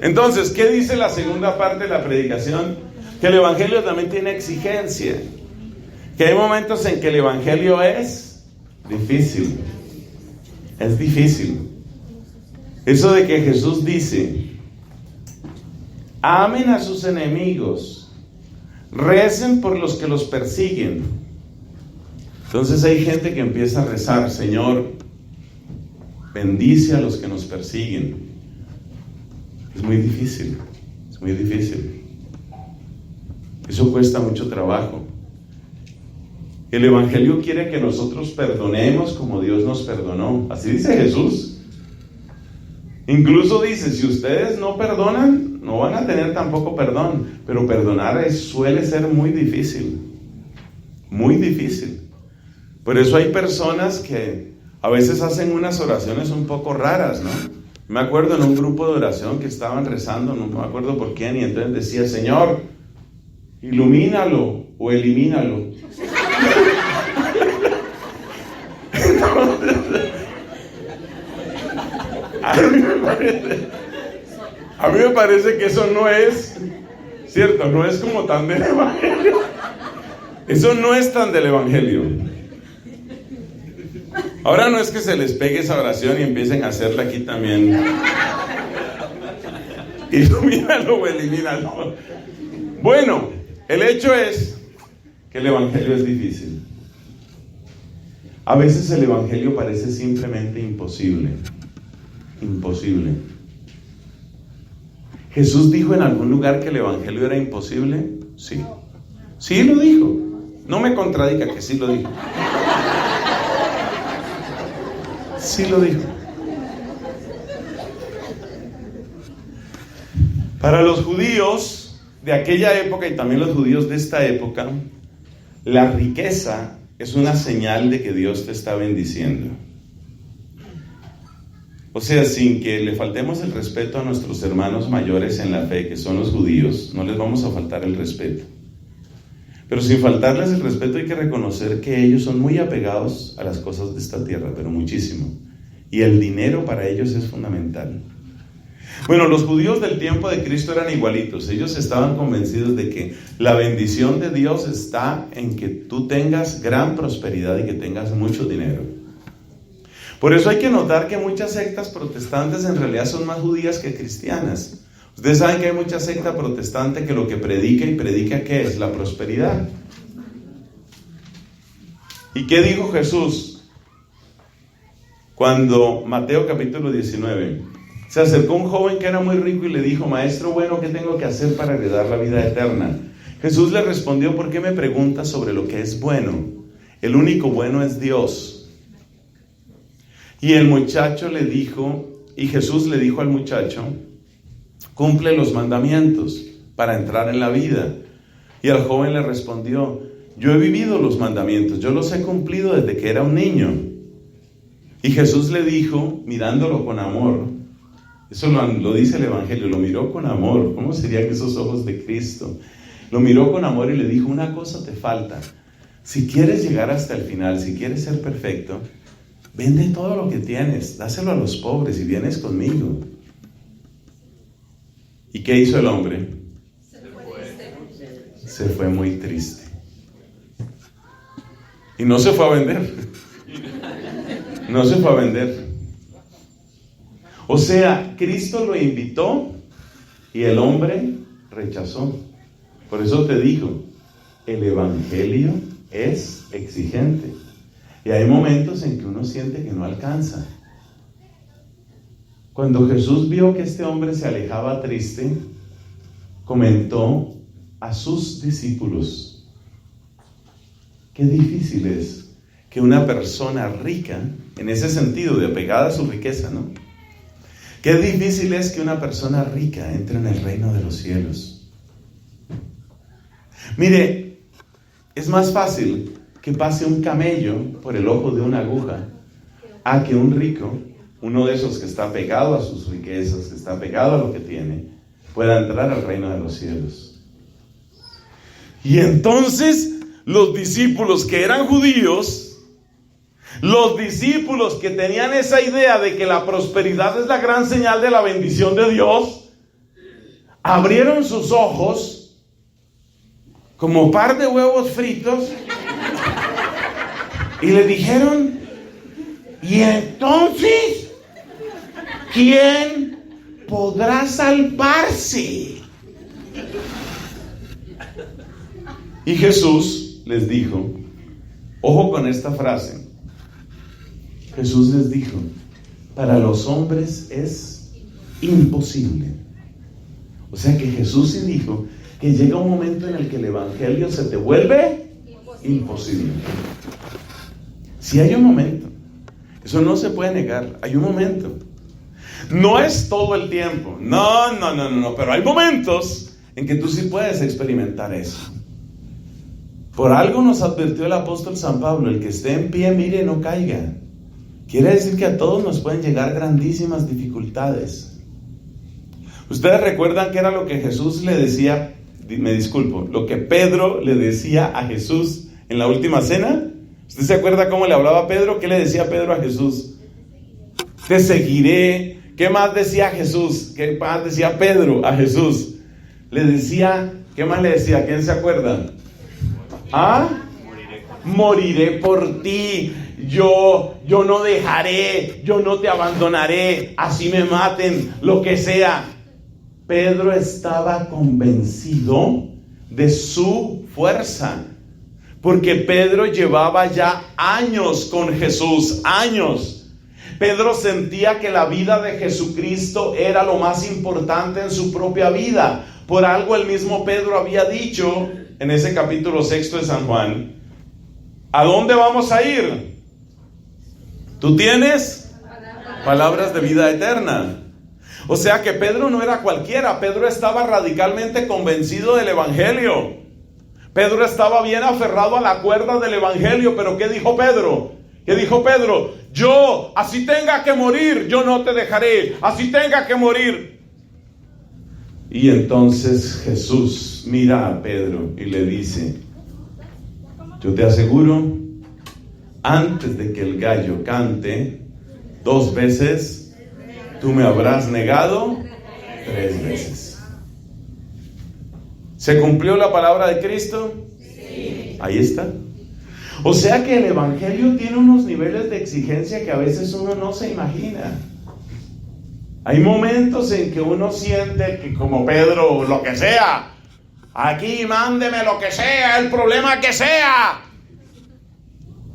entonces, ¿qué dice la segunda parte de la predicación? Que el Evangelio también tiene exigencia. Que hay momentos en que el Evangelio es difícil. Es difícil. Eso de que Jesús dice: amen a sus enemigos, recen por los que los persiguen. Entonces hay gente que empieza a rezar: Señor, bendice a los que nos persiguen. Es muy difícil, es muy difícil. Eso cuesta mucho trabajo. El Evangelio quiere que nosotros perdonemos como Dios nos perdonó. Así dice Jesús. Incluso dice: si ustedes no perdonan, no van a tener tampoco perdón. Pero perdonar suele ser muy difícil. Muy difícil. Por eso hay personas que a veces hacen unas oraciones un poco raras, ¿no? Me acuerdo en un grupo de oración que estaban rezando, no me acuerdo por quién, y entonces decía: Señor, ilumínalo o elimínalo. A mí me parece que eso no es, cierto, no es como tan del Evangelio. Eso no es tan del Evangelio. Ahora no es que se les pegue esa oración y empiecen a hacerla aquí también. Ilumínalo o elimínalo. Bueno, el hecho es que el Evangelio es difícil. A veces el Evangelio parece simplemente imposible. Imposible. ¿Jesús dijo en algún lugar que el Evangelio era imposible? Sí. Sí lo dijo. No me contradiga que sí lo dijo. Sí lo dijo. Para los judíos de aquella época y también los judíos de esta época, la riqueza es una señal de que Dios te está bendiciendo. O sea, sin que le faltemos el respeto a nuestros hermanos mayores en la fe, que son los judíos, no les vamos a faltar el respeto. Pero sin faltarles el respeto hay que reconocer que ellos son muy apegados a las cosas de esta tierra, pero muchísimo. Y el dinero para ellos es fundamental. Bueno, los judíos del tiempo de Cristo eran igualitos. Ellos estaban convencidos de que la bendición de Dios está en que tú tengas gran prosperidad y que tengas mucho dinero. Por eso hay que notar que muchas sectas protestantes en realidad son más judías que cristianas. Ustedes saben que hay mucha secta protestante que lo que predica y predica ¿qué es? La prosperidad. ¿Y qué dijo Jesús? Cuando Mateo capítulo 19, se acercó un joven que era muy rico y le dijo: Maestro bueno, ¿qué tengo que hacer para heredar la vida eterna? Jesús le respondió: ¿por qué me preguntas sobre lo que es bueno? El único bueno es Dios. Y el muchacho le dijo, y Jesús le dijo al muchacho: cumple los mandamientos para entrar en la vida. Y el joven le respondió: yo he vivido los mandamientos, yo los he cumplido desde que era un niño. Y Jesús le dijo, mirándolo con amor, eso lo dice el Evangelio, lo miró con amor. ¿Cómo serían esos ojos de Cristo? Lo miró con amor y le dijo: una cosa te falta. Si quieres llegar hasta el final, si quieres ser perfecto, vende todo lo que tienes, dáselo a los pobres y vienes conmigo. ¿Y qué hizo el hombre? Se fue muy triste. Y no se fue a vender. No se fue a vender. O sea, Cristo lo invitó y el hombre rechazó. Por eso te digo, el Evangelio es exigente. Y hay momentos en que uno siente que no alcanza. Cuando Jesús vio que este hombre se alejaba triste, comentó a sus discípulos: qué difícil es que una persona rica, en ese sentido de apegada a su riqueza, ¿no? Qué difícil es que una persona rica entre en el reino de los cielos. Mire, es más fácil que pase un camello por el ojo de una aguja a que un rico, uno de esos que está pegado a sus riquezas, que está pegado a lo que tiene, pueda entrar al reino de los cielos. Y entonces los discípulos que eran judíos, los discípulos que tenían esa idea de que la prosperidad es la gran señal de la bendición de Dios, abrieron sus ojos como par de huevos fritos y le dijeron: ¿y entonces quién podrá salvarse? Y Jesús les dijo, ojo con esta frase, Jesús les dijo: para los hombres es imposible. O sea que Jesús sí dijo que llega un momento en el que el Evangelio se te vuelve imposible. Sí hay un momento, eso no se puede negar, hay un momento. No es todo el tiempo, no, pero hay momentos en que tú sí puedes experimentar eso. Por algo nos advirtió el apóstol San Pablo: el que esté en pie, mire, no caiga. Quiere decir que a todos nos pueden llegar grandísimas dificultades. ¿Ustedes recuerdan qué era lo que Jesús le decía? Me disculpo, lo que Pedro le decía a Jesús en la última cena. ¿Usted se acuerda cómo le hablaba a Pedro? ¿Qué le decía Pedro a Jesús? Te seguiré ¿Qué más decía Jesús? ¿Qué más decía Pedro a Jesús? Le decía, ¿qué más le decía? ¿Quién se acuerda? ¿Ah? Moriré por ti. Yo no dejaré, yo no te abandonaré, así me maten, lo que sea. Pedro estaba convencido de su fuerza, porque Pedro llevaba ya años con Jesús, años. Pedro sentía que la vida de Jesucristo era lo más importante en su propia vida. Por algo el mismo Pedro había dicho en ese capítulo 6 de San Juan: ¿a dónde vamos a ir? Tú tienes palabras de vida eterna. O sea que Pedro no era cualquiera. Pedro estaba radicalmente convencido del evangelio. Pedro estaba bien aferrado a la cuerda del evangelio. Pero ¿qué dijo Pedro? ¿Qué dijo Pedro? Yo, así tenga que morir, yo no te dejaré. Así tenga que morir. Y entonces Jesús mira a Pedro y le dice: yo te aseguro, antes de que el gallo cante 2 veces, tú me habrás negado 3 veces. ¿Se cumplió la palabra de Cristo? Sí. Ahí está. O sea que el evangelio tiene unos niveles de exigencia que a veces uno no se imagina. Hay momentos en que uno siente que, como Pedro, lo que sea, aquí mándeme lo que sea, el problema que sea.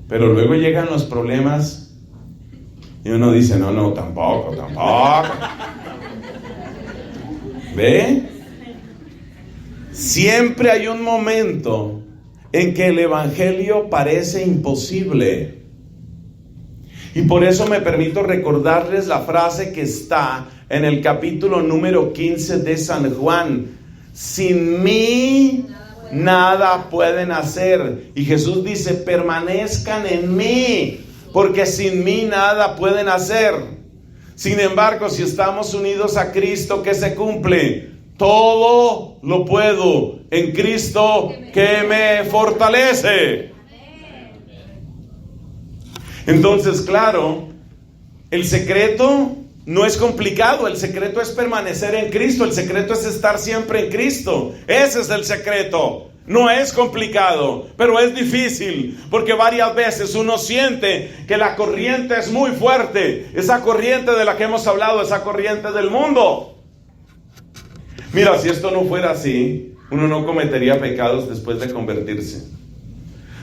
Pero luego llegan los problemas y uno dice: no, tampoco. ¿Ve? Siempre hay un momento en que el evangelio parece imposible. Y por eso me permito recordarles la frase que está en el capítulo número 15 de San Juan: sin mí nada pueden hacer. Y Jesús dice: permanezcan en mí, porque sin mí nada pueden hacer. Sin embargo, si estamos unidos a Cristo, ¿qué se cumple? Todo lo puedo en Cristo que me fortalece. Entonces, claro, el secreto no es complicado. El secreto es permanecer en Cristo. El secreto es estar siempre en Cristo. Ese es el secreto. No es complicado, pero es difícil, porque varias veces uno siente que la corriente es muy fuerte. Esa corriente de la que hemos hablado, esa corriente del mundo. Mira, si esto no fuera así, uno no cometería pecados después de convertirse.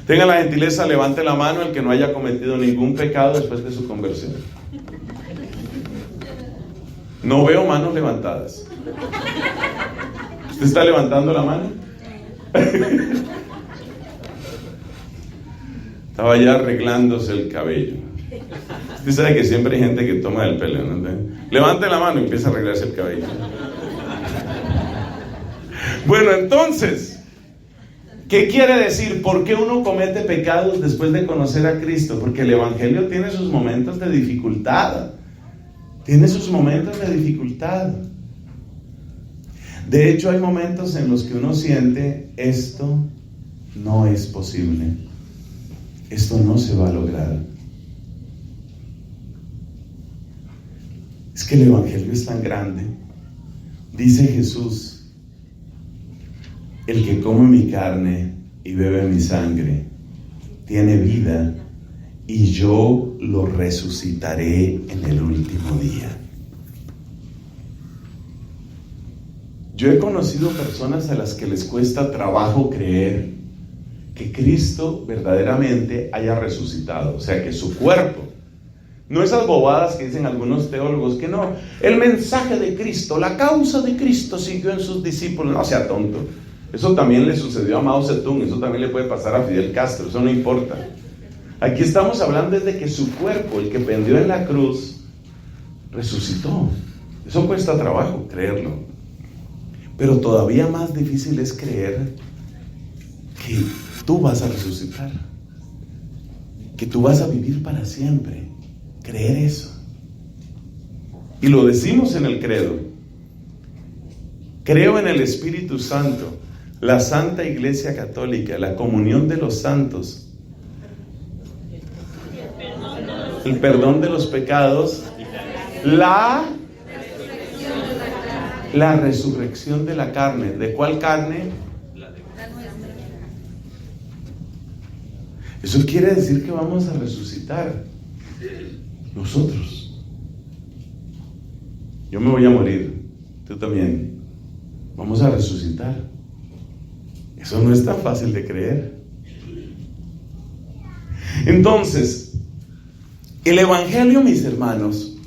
Tenga la gentileza, levante la mano el que no haya cometido ningún pecado después de su conversión. No veo manos levantadas. ¿Usted está levantando la mano? Estaba ya arreglándose el cabello. Usted sabe que siempre hay gente que toma el pelo, ¿no? Levante la mano y empieza a arreglarse el cabello. Bueno, entonces, ¿qué quiere decir? ¿Por qué uno comete pecados después de conocer a Cristo? Porque el evangelio tiene sus momentos de dificultad. Tiene sus momentos de dificultad. De hecho, hay momentos en los que uno siente: esto no es posible. Esto no se va a lograr. Es que el evangelio es tan grande. Dice Jesús: el que come mi carne y bebe mi sangre tiene vida, y yo lo resucitaré en el último día. Yo he conocido personas a las que les cuesta trabajo creer que Cristo verdaderamente haya resucitado, o sea, que su cuerpo, no esas bobadas que dicen algunos teólogos, que no, el mensaje de Cristo, la causa de Cristo siguió en sus discípulos. No sea tonto, eso también le sucedió a Mao Zedong, eso también le puede pasar a Fidel Castro, eso no importa. Aquí estamos hablando de que su cuerpo, el que pendió en la cruz, resucitó. Eso cuesta trabajo creerlo. Pero todavía más difícil es creer que tú vas a resucitar, que tú vas a vivir para siempre. Creer eso. Y lo decimos en el credo: creo en el Espíritu Santo, la Santa Iglesia Católica, la comunión de los santos, el perdón de los pecados, la La resurrección de la carne. ¿De cuál carne? La nuestra. Eso quiere decir que vamos a resucitar nosotros. Yo me voy a morir, tú también. Vamos a resucitar. Eso no es tan fácil de creer. Entonces, el Evangelio, mis hermanos,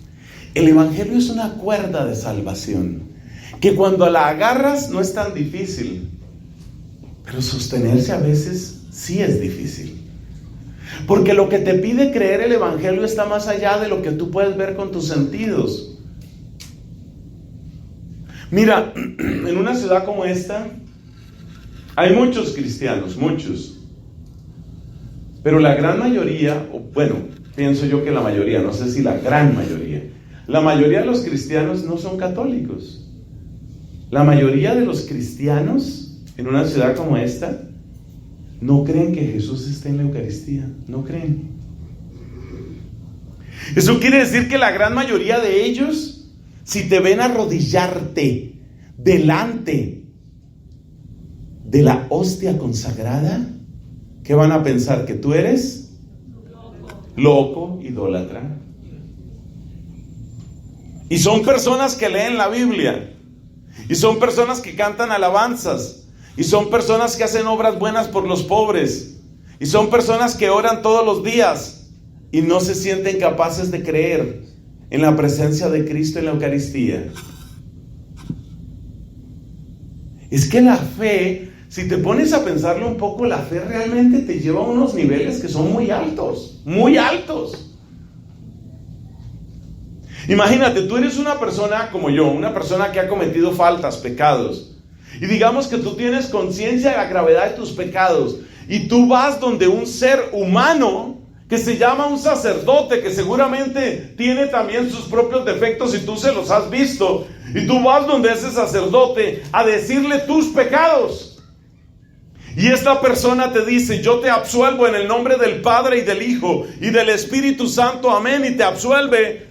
el Evangelio es una cuerda de salvación, que cuando la agarras no es tan difícil, pero sostenerse a veces sí es difícil. Porque lo que te pide creer el Evangelio está más allá de lo que tú puedes ver con tus sentidos. Mira, en una ciudad como esta hay muchos cristianos, muchos. Pero la gran mayoría, o bueno, pienso yo que la mayoría, no sé si la gran mayoría, la mayoría de los cristianos no son católicos. La mayoría de los cristianos en una ciudad como esta no creen que Jesús esté en la Eucaristía, no creen. Eso quiere decir que la gran mayoría de ellos, si te ven arrodillarte delante de la hostia consagrada, ¿qué van a pensar? ¿Que tú eres? Loco, idólatra. Y son personas que leen la Biblia, y son personas que cantan alabanzas, y son personas que hacen obras buenas por los pobres, y son personas que oran todos los días, y no se sienten capaces de creer en la presencia de Cristo en la Eucaristía. Es que la fe, si te pones a pensarlo un poco, la fe realmente te lleva a unos niveles que son muy altos, muy altos. Imagínate, tú eres una persona como yo, una persona que ha cometido faltas, pecados, y digamos que tú tienes conciencia de la gravedad de tus pecados, y tú vas donde un ser humano que se llama un sacerdote, que seguramente tiene también sus propios defectos y tú se los has visto, y tú vas donde ese sacerdote a decirle tus pecados, y esta persona te dice: yo te absuelvo en el nombre del Padre y del Hijo y del Espíritu Santo, amén, y te absuelve,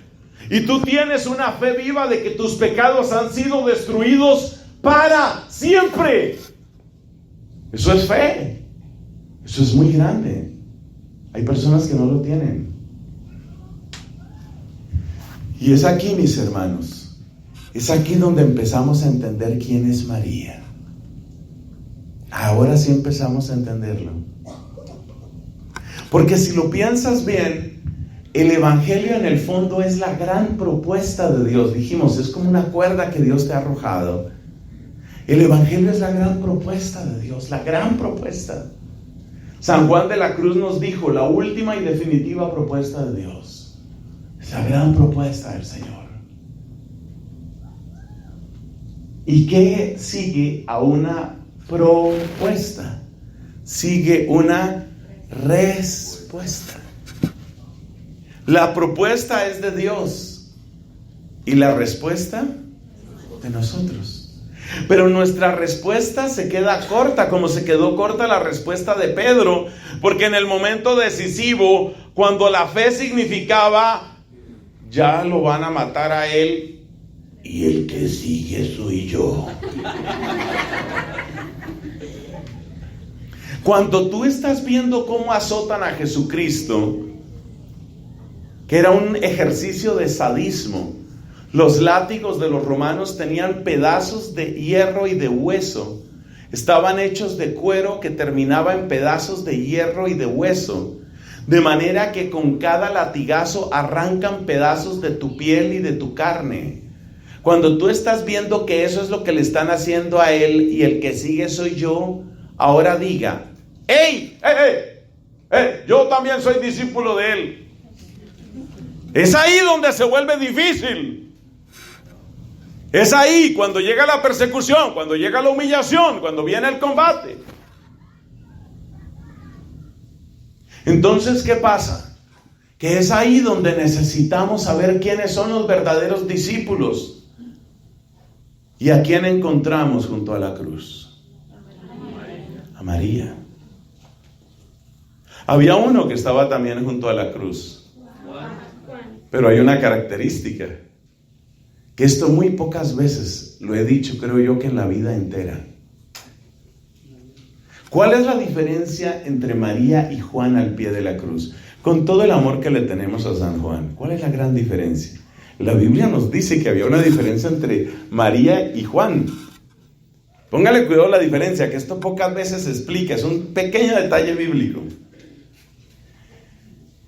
y tú tienes una fe viva de que tus pecados han sido destruidos para siempre. Eso es fe, eso es muy grande. Hay personas que no lo tienen. Y es aquí, mis hermanos, es aquí donde empezamos a entender quién es María. Ahora sí empezamos a entenderlo. Porque si lo piensas bien, el Evangelio en el fondo es la gran propuesta de Dios. Dijimos, es como una cuerda que Dios te ha arrojado. El Evangelio es la gran propuesta de Dios, la gran propuesta. San Juan de la Cruz nos dijo: la última y definitiva propuesta de Dios es la gran propuesta del Señor. ¿Y qué sigue a una propuesta? Sigue una respuesta. La propuesta es de Dios y la respuesta de nosotros. Pero nuestra respuesta se queda corta, como se quedó corta la respuesta de Pedro, porque en el momento decisivo, cuando la fe significaba: ya lo van a matar a él, y el que sigue soy yo. Cuando tú estás viendo cómo azotan a Jesucristo, que era un ejercicio de sadismo, los látigos de los romanos tenían pedazos de hierro y de hueso. Estaban hechos de cuero que terminaba en pedazos de hierro y de hueso. De manera que con cada latigazo arrancan pedazos de tu piel y de tu carne. Cuando tú estás viendo que eso es lo que le están haciendo a él y el que sigue soy yo, ahora diga: ¡Ey! Yo también soy discípulo de él. Es ahí donde se vuelve difícil. Es ahí cuando llega la persecución, cuando llega la humillación, cuando viene el combate. Entonces, ¿qué pasa? Que es ahí donde necesitamos saber quiénes son los verdaderos discípulos. ¿Y a quién encontramos junto a la cruz? A María. Había uno que estaba también junto a la cruz. Pero hay una característica, que esto muy pocas veces veces lo he dicho, creo yo, que en la vida entera. ¿Cuál es la diferencia entre María y Juan al pie de la cruz? Con todo el amor que le tenemos a San Juan, ¿cuál es la gran diferencia? La Biblia nos dice que había una diferencia entre María y Juan. Póngale cuidado a la diferencia, que esto pocas veces se explica, es un pequeño detalle bíblico.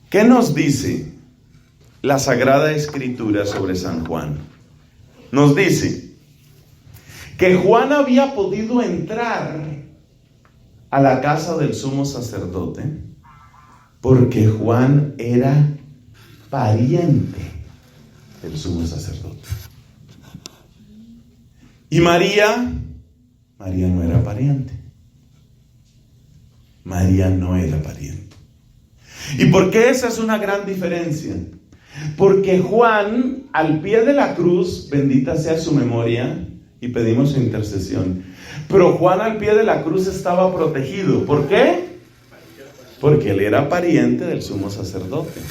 ¿Qué nos dice la Sagrada Escritura sobre San Juan? Nos dice que Juan había podido entrar a la casa del sumo sacerdote porque Juan era pariente del sumo sacerdote. Y María no era pariente. María no era pariente. ¿Y por qué esa es una gran diferencia? Porque Juan, al pie de la cruz, bendita sea su memoria, y pedimos su intercesión, pero Juan al pie de la cruz estaba protegido. ¿Por qué? Porque él era pariente del sumo sacerdote.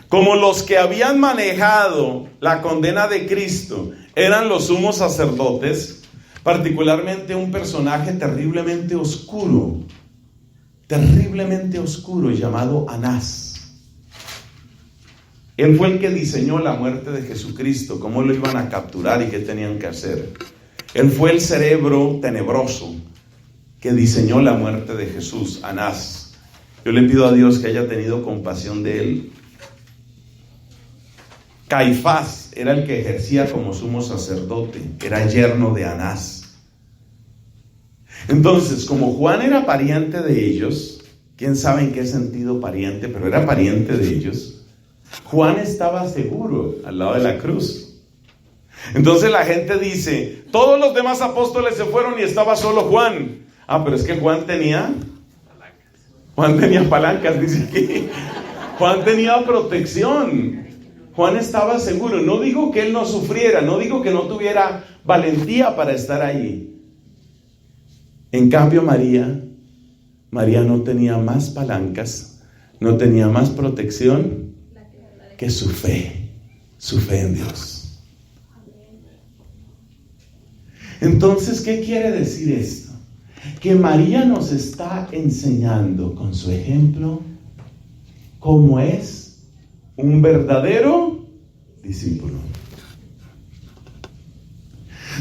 Como los que habían manejado la condena de Cristo eran los sumos sacerdotes, particularmente un personaje terriblemente oscuro llamado Anás. Él fue el que diseñó la muerte de Jesucristo, cómo lo iban a capturar y qué tenían que hacer. Él fue el cerebro tenebroso que diseñó la muerte de Jesús, Anás. Yo le pido a Dios que haya tenido compasión de él. Caifás era el que ejercía como sumo sacerdote, era yerno de Anás. Entonces, como Juan era pariente de ellos, quién sabe en qué sentido pariente, pero era pariente de ellos, Juan estaba seguro al lado de la cruz. Entonces la gente dice, todos los demás apóstoles se fueron y estaba solo Juan. Pero es que Juan tenía palancas, dice aquí. Juan tenía protección. Juan estaba seguro. No digo que él no sufriera, no digo que no tuviera valentía para estar allí. En cambio María no tenía más palancas, no tenía más protección que su fe en Dios. Entonces, ¿qué quiere decir esto? Que María nos está enseñando con su ejemplo cómo es un verdadero discípulo.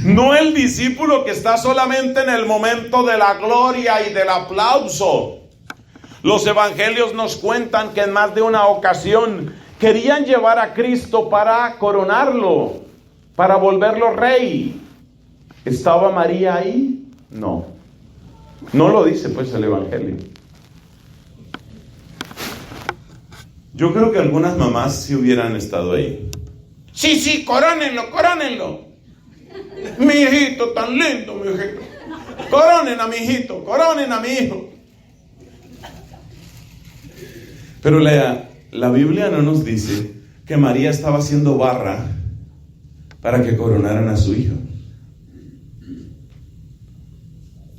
No el discípulo que está solamente en el momento de la gloria y del aplauso. Los evangelios nos cuentan que en más de una ocasión querían llevar a Cristo para coronarlo, para volverlo rey. ¿Estaba María ahí? No lo dice pues el evangelio. Yo creo que algunas mamás sí hubieran estado ahí. Sí, corónenlo. Mi hijito tan lindo, mi hijito. Coronen a mi hijito, coronen a mi hijo. Pero la Biblia no nos dice que María estaba haciendo barra para que coronaran a su hijo.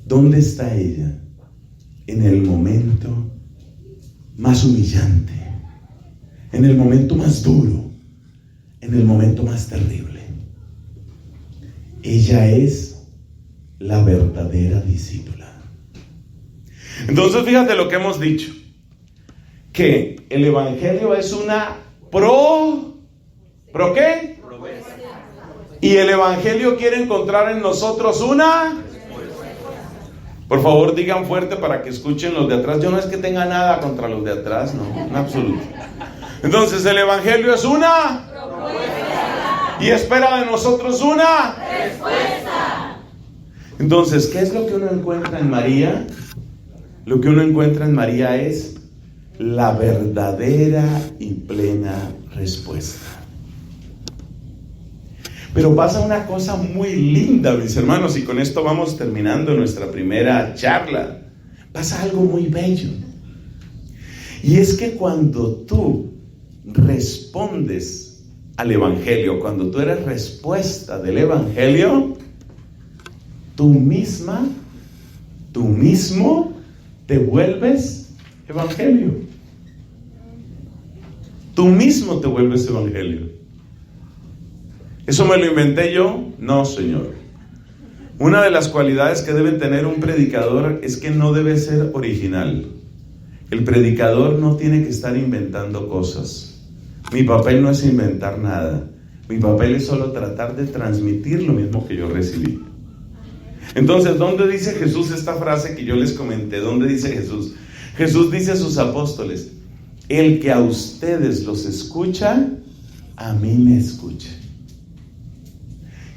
¿Dónde está ella? En el momento más humillante, en el momento más duro, en el momento más terrible. Ella es la verdadera discípula. Entonces fíjate lo que hemos dicho, que el evangelio es una ¿pro qué? Y el evangelio quiere encontrar en nosotros una. Por favor, digan fuerte para que escuchen los de atrás. Yo no es que tenga nada contra los de atrás, no, en absoluto. Entonces, el evangelio es una propuesta y espera de nosotros una respuesta. Entonces, ¿qué es lo que uno encuentra en María? Lo que uno encuentra en María es la verdadera y plena respuesta. Pero pasa una cosa muy linda, mis hermanos, y con esto vamos terminando nuestra primera charla. Pasa algo muy bello. Y es que cuando tú respondes al evangelio, cuando tú eres respuesta del evangelio, tú mismo te vuelves evangelio. Tú mismo te vuelves evangelio. ¿Eso me lo inventé yo? No, Señor. Una de las cualidades que debe tener un predicador es que no debe ser original. El predicador no tiene que estar inventando cosas. Mi papel no es inventar nada. Mi papel es solo tratar de transmitir lo mismo que yo recibí. Entonces, ¿dónde dice Jesús esta frase que yo les comenté? ¿Dónde dice Jesús? Jesús dice a sus apóstoles: el que a ustedes los escucha, a mí me escucha.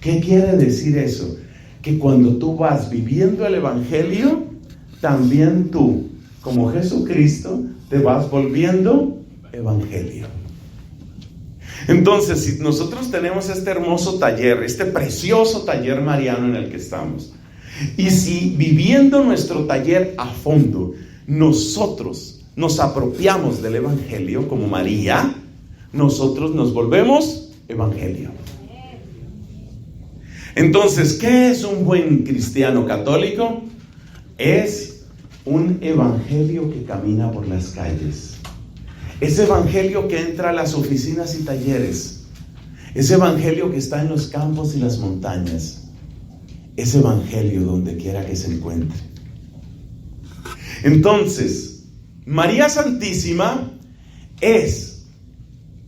¿Qué quiere decir eso? Que cuando tú vas viviendo el Evangelio, también tú, como Jesucristo, te vas volviendo Evangelio. Entonces, si nosotros tenemos este hermoso taller, este precioso taller mariano en el que estamos, y si viviendo nuestro taller a fondo, nosotros nos apropiamos del Evangelio como María, nosotros nos volvemos Evangelio. Entonces, ¿qué es un buen cristiano católico? Es un evangelio que camina por las calles. Ese evangelio que entra a las oficinas y talleres. Ese evangelio que está en los campos y las montañas. Ese evangelio donde quiera que se encuentre. Entonces, María Santísima es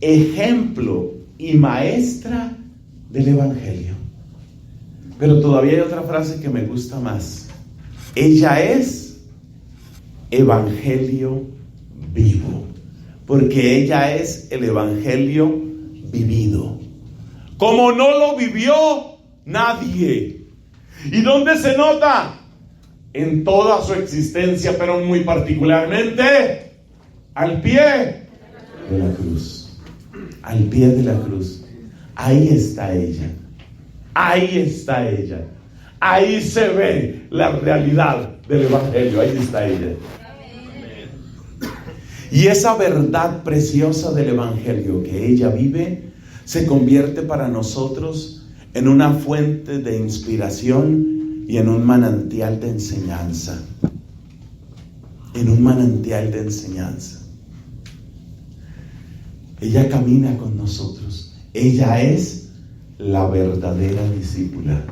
ejemplo y maestra del evangelio. Pero todavía hay otra frase que me gusta más. Ella es evangelio vivo, porque ella es el evangelio vivido. Como no lo vivió nadie. ¿Y dónde se nota? En toda su existencia, pero muy particularmente al pie de la cruz. Al pie de la cruz. Ahí está ella. Ahí está ella. Ahí se ve la realidad del evangelio. Ahí está ella. Y esa verdad preciosa del evangelio que ella vive se convierte para nosotros en una fuente de inspiración y en un manantial de enseñanza. En un manantial de enseñanza. Ella camina con nosotros. Ella es la verdadera discípula.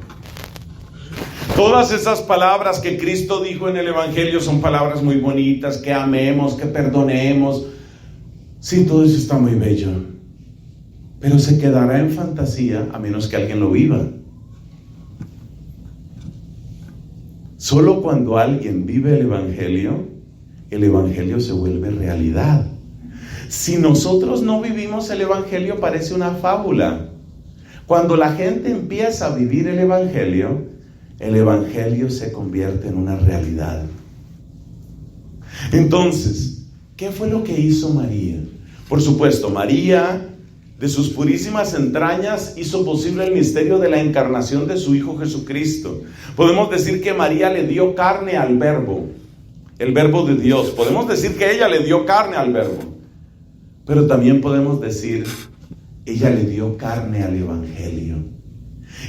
Todas esas palabras que Cristo dijo en el evangelio son palabras muy bonitas, que amemos, que perdonemos. Sí, todo eso está muy bello, pero se quedará en fantasía a menos que alguien lo viva. Solo cuando alguien vive el evangelio se vuelve realidad. Si nosotros no vivimos el evangelio, parece una fábula. Cuando la gente empieza a vivir el evangelio se convierte en una realidad. Entonces, ¿qué fue lo que hizo María? Por supuesto, María, de sus purísimas entrañas, hizo posible el misterio de la encarnación de su Hijo Jesucristo. Podemos decir que María le dio carne al Verbo, el Verbo de Dios. Podemos decir que ella le dio carne al Verbo, pero también podemos decir ella le dio carne al evangelio.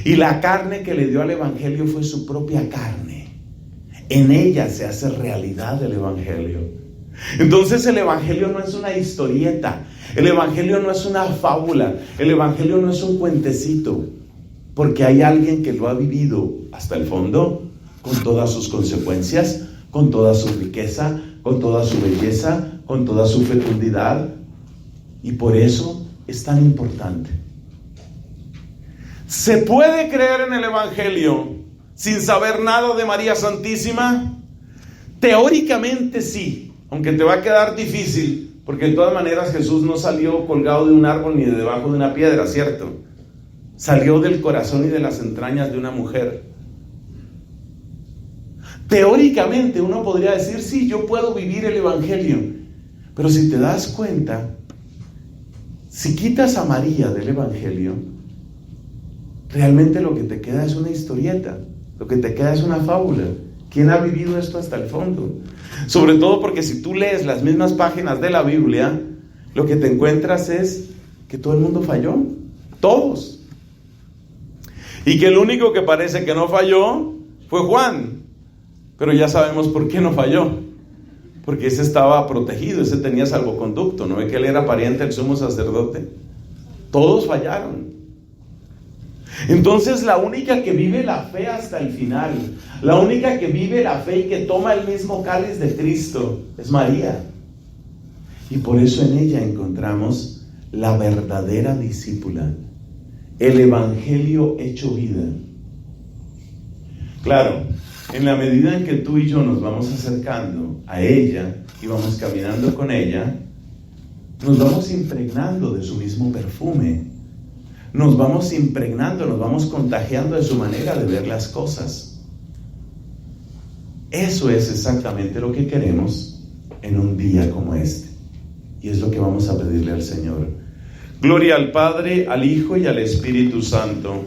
Y la carne que le dio al evangelio fue su propia carne. En ella se hace realidad el evangelio. Entonces el evangelio no es una historieta. El evangelio no es una fábula. El evangelio no es un cuentecito. Porque hay alguien que lo ha vivido hasta el fondo, con todas sus consecuencias, con toda su riqueza, con toda su belleza, con toda su fecundidad. Y por eso es tan importante. ¿Se puede creer en el evangelio sin saber nada de María Santísima? Teóricamente sí, aunque te va a quedar difícil, porque de todas maneras Jesús no salió colgado de un árbol ni de debajo de una piedra, ¿cierto? Salió del corazón y de las entrañas de una mujer. Teóricamente uno podría decir, sí, yo puedo vivir el evangelio, pero si te das cuenta, si quitas a María del evangelio, realmente lo que te queda es una historieta, lo que te queda es una fábula. ¿Quién ha vivido esto hasta el fondo? Sobre todo porque si tú lees las mismas páginas de la Biblia, lo que te encuentras es que todo el mundo falló, todos. Y que el único que parece que no falló fue Juan, pero ya sabemos por qué no falló. Porque ese estaba protegido, ese tenía salvoconducto, ¿no ve que él era pariente del sumo sacerdote? Todos fallaron. Entonces la única que vive la fe hasta el final, la única que vive la fe y que toma el mismo cáliz de Cristo es María. Y por eso en ella encontramos la verdadera discípula, el evangelio hecho vida. Claro, en la medida en que tú y yo nos vamos acercando a ella y vamos caminando con ella, nos vamos impregnando de su mismo perfume, nos vamos impregnando, nos vamos contagiando de su manera de ver las cosas. Eso es exactamente lo que queremos en un día como este, y es lo que vamos a pedirle al Señor. Gloria al Padre, al Hijo y al Espíritu Santo.